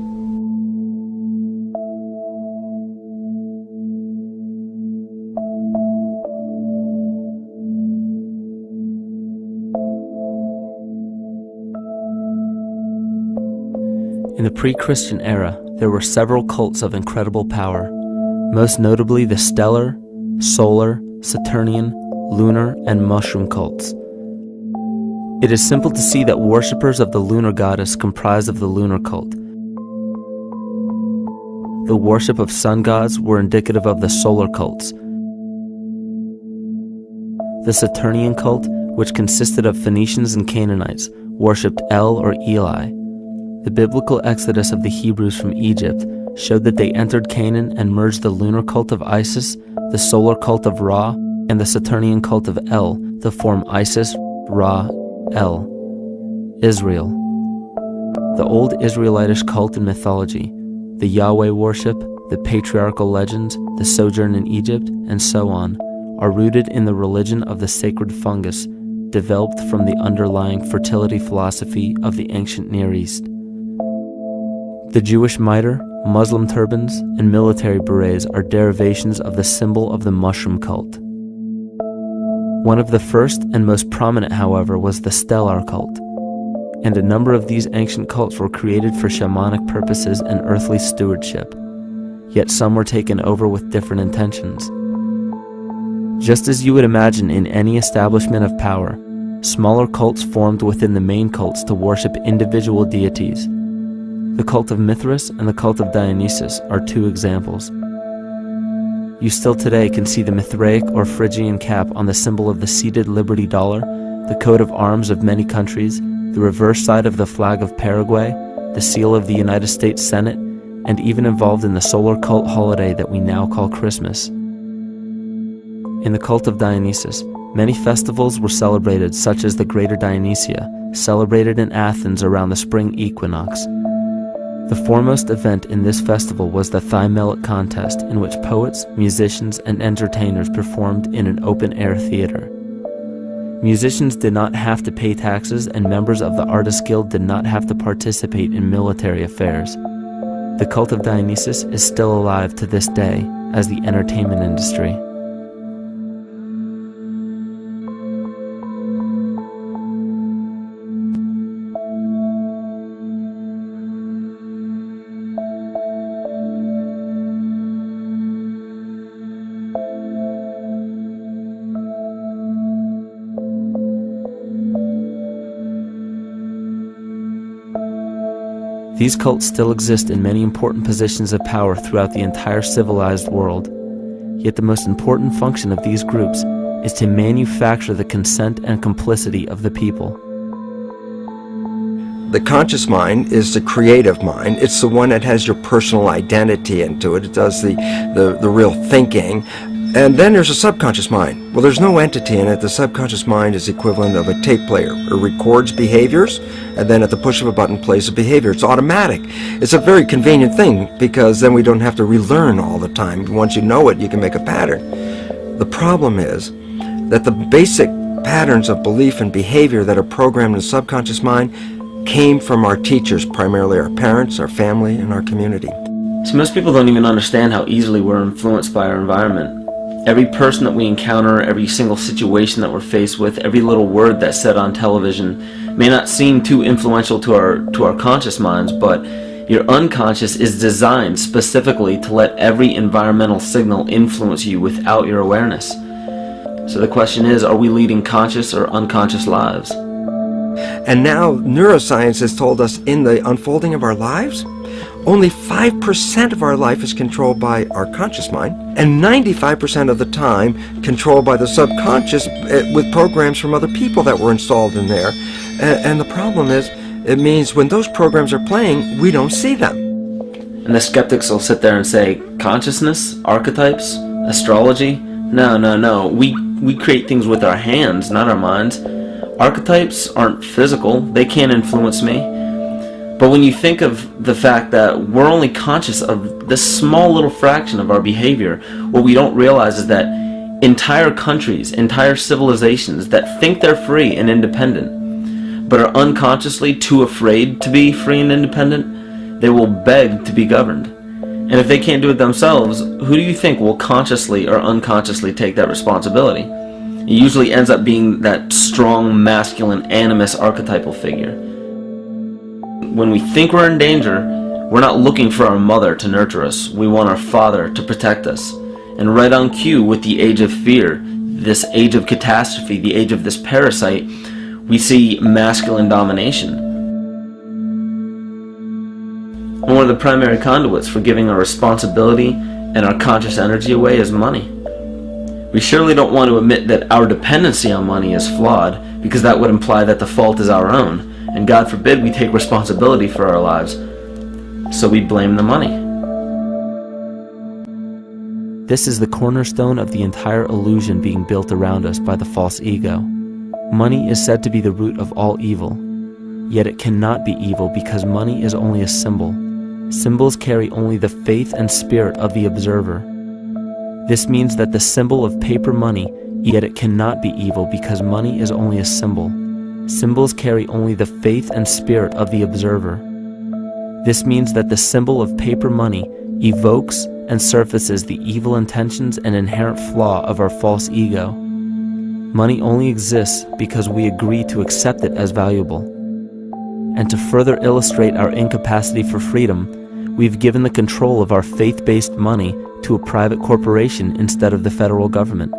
In the pre-Christian era, there were several cults of incredible power, most notably the stellar, solar, Saturnian, lunar, and mushroom cults. It is simple to see that worshippers of the lunar goddess comprised of the lunar cult. The worship of sun gods were indicative of the solar cults. The Saturnian cult, which consisted of Phoenicians and Canaanites, worshipped El or Eli. The biblical exodus of the Hebrews from Egypt showed that they entered Canaan and merged the lunar cult of Isis, the solar cult of Ra, and the Saturnian cult of El to form Isis, Ra, El. Israel. The old Israelitish cult and mythology, the Yahweh worship, the patriarchal legends, the sojourn in Egypt, and so on, are rooted in the religion of the sacred fungus, developed from the underlying fertility philosophy of the ancient Near East. The Jewish mitre, Muslim turbans, and military berets are derivations of the symbol of the mushroom cult. One of the first and most prominent, however, was the stellar cult, and a number of these ancient cults were created for shamanic purposes and earthly stewardship, yet some were taken over with different intentions. Just as you would imagine in any establishment of power, smaller cults formed within the main cults to worship individual deities. The cult of Mithras and the cult of Dionysus are 2 examples. You still today can see the Mithraic or Phrygian cap on the symbol of the seated Liberty dollar, the coat of arms of many countries, the reverse side of the flag of Paraguay, the seal of the United States Senate, and even involved in the solar cult holiday that we now call Christmas. In the cult of Dionysus, many festivals were celebrated, such as the Greater Dionysia, celebrated in Athens around the spring equinox. The foremost event in this festival was the Thymelic contest, in which poets, musicians, and entertainers performed in an open-air theater. Musicians did not have to pay taxes, and members of the Artists Guild did not have to participate in military affairs. The cult of Dionysus is still alive to this day as the entertainment industry. These cults still exist in many important positions of power throughout the entire civilized world. Yet the most important function of these groups is to manufacture the consent and complicity of the people. The conscious mind is the creative mind. It's the one that has your personal identity into it. It does the real thinking. And then there's a subconscious mind. Well, there's no entity in it. The subconscious mind is the equivalent of a tape player. It records behaviors, and then at the push of a button plays a behavior. It's automatic. It's a very convenient thing, because then we don't have to relearn all the time. Once you know it, you can make a pattern. The problem is that the basic patterns of belief and behavior that are programmed in the subconscious mind came from our teachers, primarily our parents, our family, and our community. So most people don't even understand how easily we're influenced by our environment. Every person that we encounter, every single situation that we're faced with, every little word that's said on television may not seem too influential to our conscious minds, but your unconscious is designed specifically to let every environmental signal influence you without your awareness. So the question is, are we leading conscious or unconscious lives? And now neuroscience has told us in the unfolding of our lives, only 5% of our life is controlled by our conscious mind, and 95% of the time controlled by the subconscious with programs from other people that were installed in there. And the problem is, it means when those programs are playing, we don't see them. And the skeptics will sit there and say, consciousness, archetypes, astrology? No. We create things with our hands, not our minds. Archetypes aren't physical. They can't influence me. But when you think of the fact that we're only conscious of this small little fraction of our behavior, what we don't realize is that entire countries, entire civilizations that think they're free and independent, but are unconsciously too afraid to be free and independent, they will beg to be governed. And if they can't do it themselves, who do you think will consciously or unconsciously take that responsibility? It usually ends up being that strong, masculine, animus archetypal figure. When we think we're in danger, we're not looking for our mother to nurture us. We want our father to protect us. And right on cue with the age of fear, this age of catastrophe, the age of this parasite, we see masculine domination. And one of the primary conduits for giving our responsibility and our conscious energy away is money. We surely don't want to admit that our dependency on money is flawed, because that would imply that the fault is our own. And God forbid we take responsibility for our lives, so we blame the money. This is the cornerstone of the entire illusion being built around us by the false ego. Money is said to be the root of all evil, yet it cannot be evil because money is only a symbol. Symbols carry only the faith and spirit of the observer. This means that the symbol of paper money, yet it cannot be evil because money is only a symbol. Symbols carry only the faith and spirit of the observer. This means that the symbol of paper money evokes and surfaces the evil intentions and inherent flaw of our false ego. Money only exists because we agree to accept it as valuable. And to further illustrate our incapacity for freedom, we've given the control of our faith-based money to a private corporation instead of the federal government.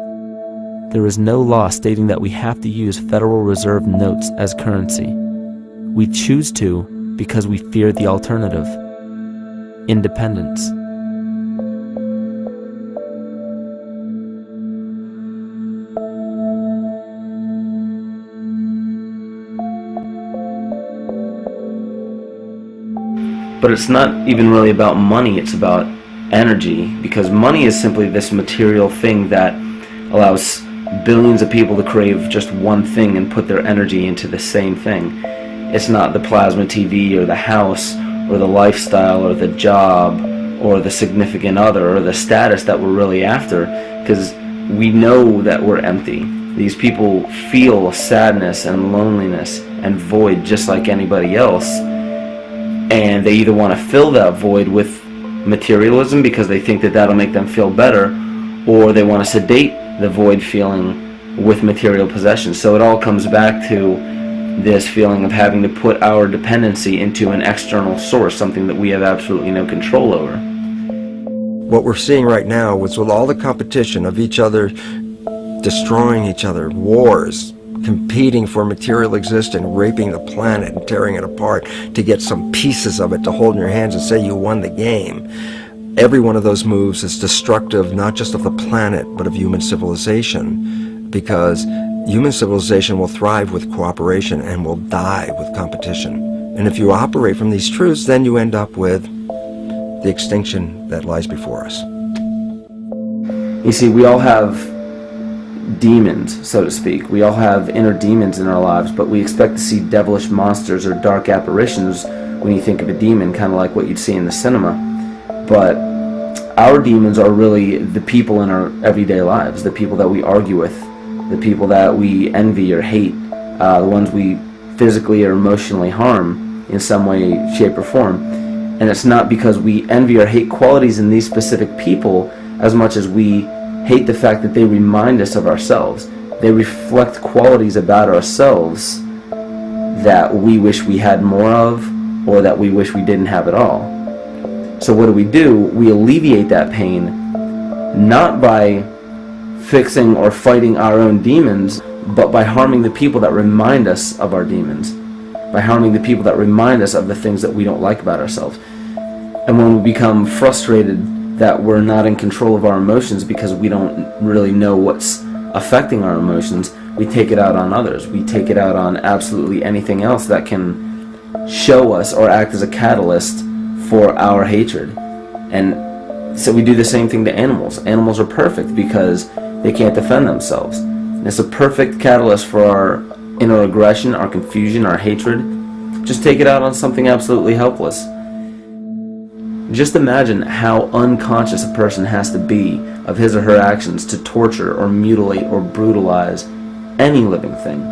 There is no law stating that we have to use Federal Reserve notes as currency. We choose to because we fear the alternative: independence. But it's not even really about money, it's about energy, because money is simply this material thing that allows billions of people to crave just one thing and put their energy into the same thing. It's not the plasma TV or the house or the lifestyle or the job or the significant other or the status that we're really after, because we know that we're empty. These people feel sadness and loneliness and void just like anybody else, and they either want to fill that void with materialism because they think that that'll make them feel better, or they want to sedate the void feeling with material possessions. So it all comes back to this feeling of having to put our dependency into an external source, something that we have absolutely no control over. What we're seeing right now is with all the competition of each other destroying each other, wars, competing for material existence, raping the planet and tearing it apart to get some pieces of it to hold in your hands and say you won the game. Every one of those moves is destructive not just of the planet but of human civilization, because human civilization will thrive with cooperation and will die with competition. And if you operate from these truths, then you end up with the extinction that lies before us. You see, we all have demons, so to speak. We all have inner demons in our lives, but we expect to see devilish monsters or dark apparitions when you think of a demon, kind of like what you'd see in the cinema. But our demons are really the people in our everyday lives, the people that we argue with, the people that we envy or hate, the ones we physically or emotionally harm in some way, shape, or form. And it's not because we envy or hate qualities in these specific people as much as we hate the fact that they remind us of ourselves. They reflect qualities about ourselves that we wish we had more of, or that we wish we didn't have at all. So what do? We alleviate that pain not by fixing or fighting our own demons, but by harming the people that remind us of our demons, by harming the people that remind us of the things that we don't like about ourselves. And when we become frustrated that we're not in control of our emotions because we don't really know what's affecting our emotions, we take it out on others. We take it out on absolutely anything else that can show us or act as a catalyst for our hatred. And so we do the same thing to animals. Animals are perfect because they can't defend themselves. And it's a perfect catalyst for our inner aggression, our confusion, our hatred. Just take it out on something absolutely helpless. Just imagine how unconscious a person has to be of his or her actions to torture or mutilate or brutalize any living thing.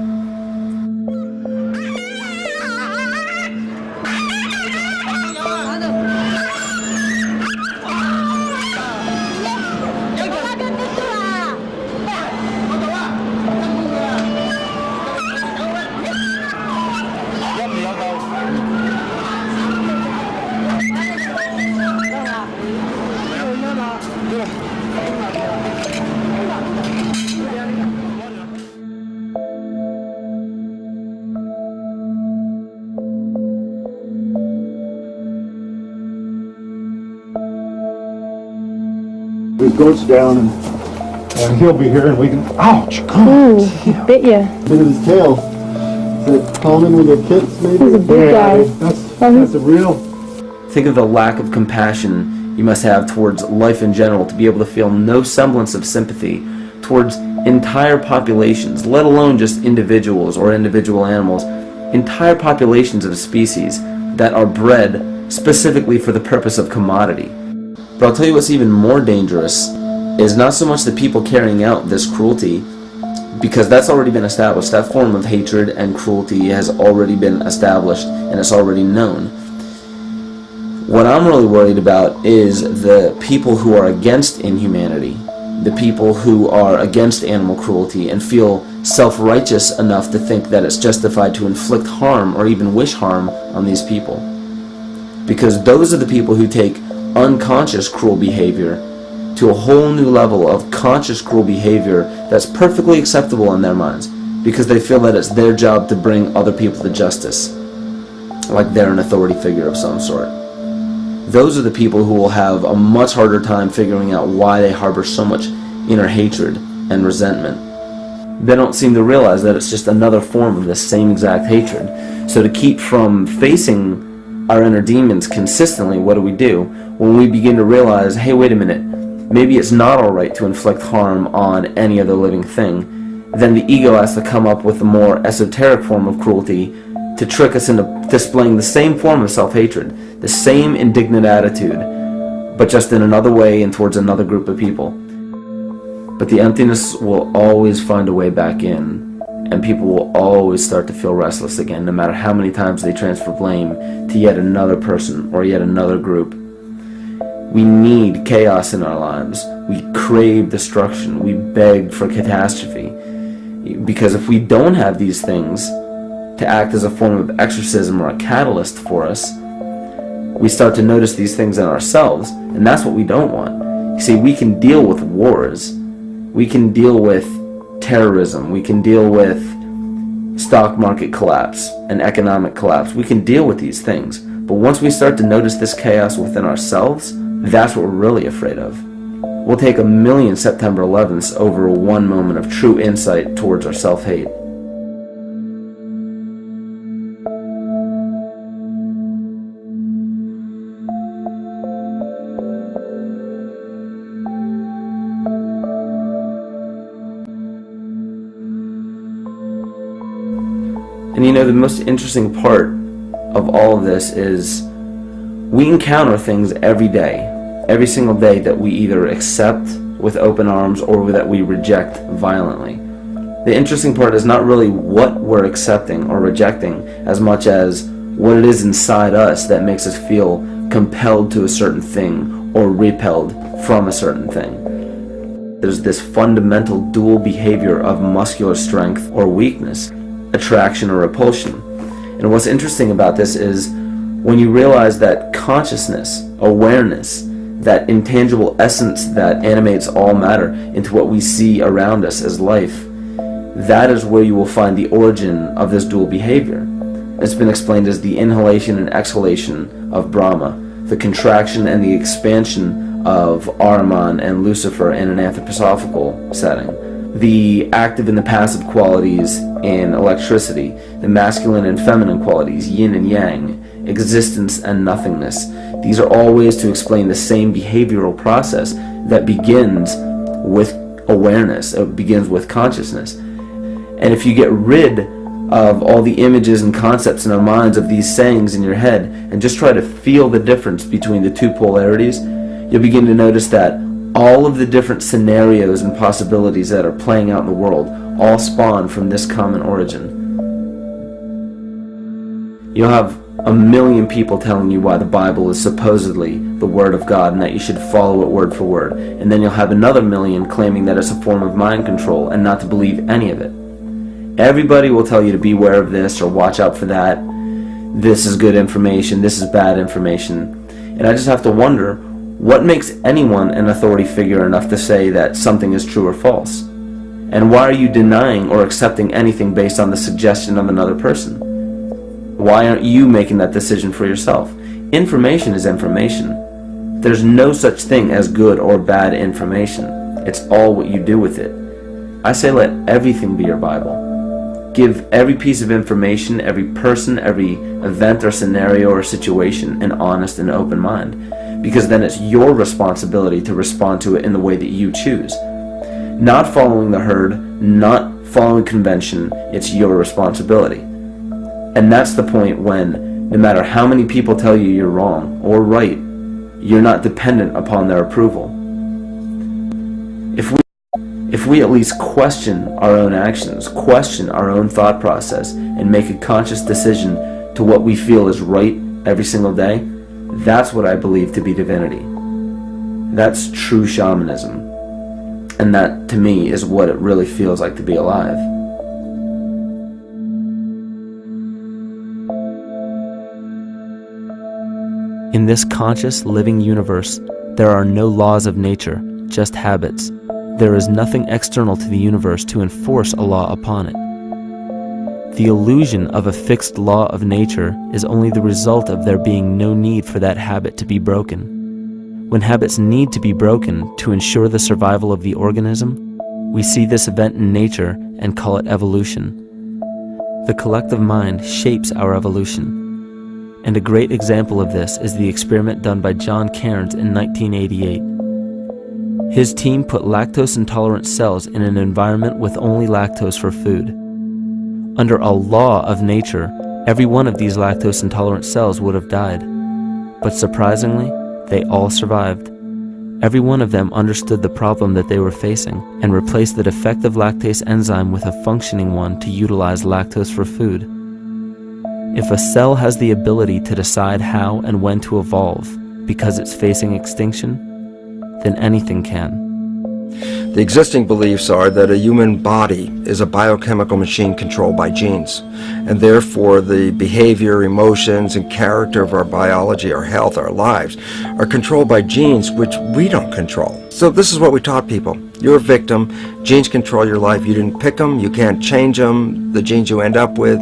It goes down and he'll be here and we can, ouch, come on. Ooh, he bit you. Look at his tail. Is that common with their kids maybe? He's a big guy. That's a real... Think of the lack of compassion you must have towards life in general to be able to feel no semblance of sympathy towards entire populations, let alone just individuals or individual animals, entire populations of species that are bred specifically for the purpose of commodity. But I'll tell you what's even more dangerous is not so much the people carrying out this cruelty, because that's already been established. That form of hatred and cruelty has already been established and it's already known. What I'm really worried about is the people who are against inhumanity, the people who are against animal cruelty and feel self-righteous enough to think that it's justified to inflict harm or even wish harm on these people. Because those are the people who take unconscious cruel behavior to a whole new level of conscious cruel behavior that's perfectly acceptable in their minds, because they feel that it's their job to bring other people to justice, like they're an authority figure of some sort. Those are the people who will have a much harder time figuring out why they harbor so much inner hatred and resentment. They don't seem to realize that it's just another form of this same exact hatred. So to keep from facing our inner demons consistently, what do? When we begin to realize, hey, wait a minute, maybe it's not alright to inflict harm on any other living thing, then the ego has to come up with a more esoteric form of cruelty to trick us into displaying the same form of self-hatred, the same indignant attitude, but just in another way and towards another group of people. But the emptiness will always find a way back in, and people will always start to feel restless again, no matter how many times they transfer blame to yet another person or yet another group. We need chaos in our lives. We crave destruction. We beg for catastrophe. Because if we don't have these things to act as a form of exorcism or a catalyst for us, we start to notice these things in ourselves, and that's what we don't want. You see, we can deal with wars. We can deal with terrorism. We can deal with stock market collapse and economic collapse. We can deal with these things. But once we start to notice this chaos within ourselves, that's what we're really afraid of. We'll take 1,000,000 September 11ths over one moment of true insight towards our self-hate. And you know, the most interesting part of all of this is we encounter things every day, every single day, that we either accept with open arms or that we reject violently. The interesting part is not really what we're accepting or rejecting as much as what it is inside us that makes us feel compelled to a certain thing or repelled from a certain thing. There's this fundamental dual behavior of muscular strength or weakness, attraction or repulsion. And what's interesting about this is when you realize that consciousness, awareness, that intangible essence that animates all matter into what we see around us as life, that is where you will find the origin of this dual behavior. It's been explained as the inhalation and exhalation of Brahma, the contraction and the expansion of Ahriman and Lucifer in an anthroposophical setting, the active and the passive qualities in electricity, the masculine and feminine qualities, yin and yang, existence and nothingness. These are all ways to explain the same behavioral process that begins with awareness, it begins with consciousness. And if you get rid of all the images and concepts in our minds of these sayings in your head and just try to feel the difference between the two polarities, you'll begin to notice that all of the different scenarios and possibilities that are playing out in the world all spawn from this common origin. You'll have 1,000,000 people telling you why the Bible is supposedly the Word of God and that you should follow it word for word. And then you'll have another 1,000,000 claiming that it's a form of mind control and not to believe any of it. Everybody will tell you to beware of this or watch out for that. This is good information, this is bad information. And I just have to wonder, what makes anyone an authority figure enough to say that something is true or false? And why are you denying or accepting anything based on the suggestion of another person? Why aren't you making that decision for yourself? Information is information. There's no such thing as good or bad information. It's all what you do with it. I say let everything be your Bible. Give every piece of information, every person, every event or scenario or situation an honest and open mind. Because then it's your responsibility to respond to it in the way that you choose. Not following the herd, not following convention, it's your responsibility. And that's the point when, no matter how many people tell you you're wrong or right, you're not dependent upon their approval. If we at least question our own actions, question our own thought process, and make a conscious decision to what we feel is right every single day, that's what I believe to be divinity. That's true shamanism. And that, to me, is what it really feels like to be alive. In this conscious, living universe, there are no laws of nature, just habits. There is nothing external to the universe to enforce a law upon it. The illusion of a fixed law of nature is only the result of there being no need for that habit to be broken. When habits need to be broken to ensure the survival of the organism, we see this event in nature and call it evolution. The collective mind shapes our evolution. And a great example of this is the experiment done by John Cairns in 1988. His team put lactose-intolerant cells in an environment with only lactose for food. Under a law of nature, every one of these lactose-intolerant cells would have died. But surprisingly, they all survived. Every one of them understood the problem that they were facing and replaced the defective lactase enzyme with a functioning one to utilize lactose for food. If a cell has the ability to decide how and when to evolve because it's facing extinction, then anything can. The existing beliefs are that a human body is a biochemical machine controlled by genes, and therefore the behavior, emotions, and character of our biology, our health, our lives, are controlled by genes which we don't control. So this is what we taught people. You're a victim. Genes control your life. You didn't pick them. You can't change them. The genes you end up with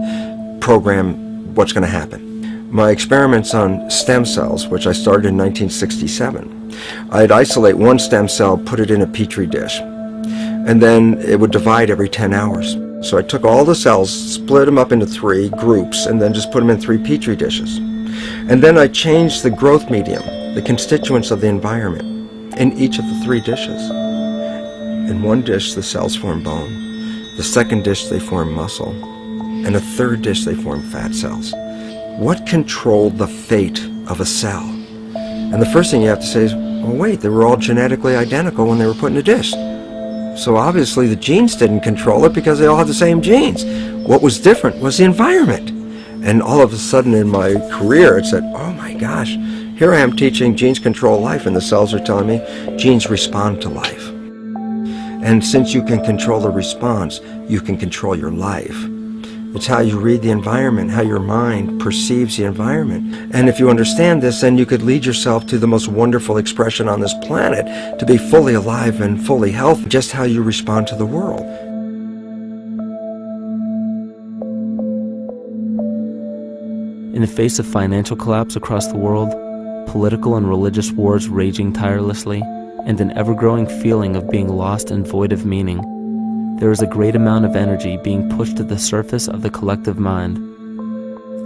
program what's going to happen. My experiments on stem cells, which I started in 1967, I'd isolate one stem cell, put it in a petri dish, and then it would divide every 10 hours. So I took all the cells, split them up into 3 groups, and then just put them in 3 petri dishes. And then I changed the growth medium, the constituents of the environment, in each of the 3 dishes. In one dish, the cells form bone. The second dish, they form muscle. And a third dish, they form fat cells. What controlled the fate of a cell? And the first thing you have to say is, well, wait, they were all genetically identical when they were put in a dish. So obviously the genes didn't control it because they all had the same genes. What was different was the environment. And all of a sudden in my career, it said, oh my gosh, here I am teaching genes control life, and the cells are telling me genes respond to life. And since you can control the response, you can control your life. It's how you read the environment, how your mind perceives the environment. And if you understand this, then you could lead yourself to the most wonderful expression on this planet, to be fully alive and fully healthy, just how you respond to the world. In the face of financial collapse across the world, political and religious wars raging tirelessly, and an ever-growing feeling of being lost and void of meaning, there is a great amount of energy being pushed to the surface of the collective mind.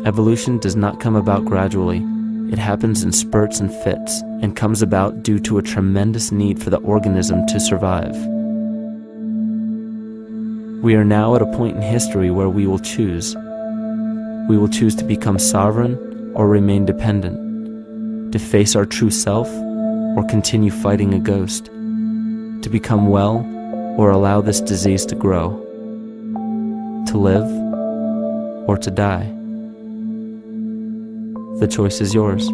Evolution does not come about gradually. It happens in spurts and fits, and comes about due to a tremendous need for the organism to survive. We are now at a point in history where we will choose. We will choose to become sovereign or remain dependent, to face our true self or continue fighting a ghost, to become well or allow this disease to grow, to live or to die. The choice is yours.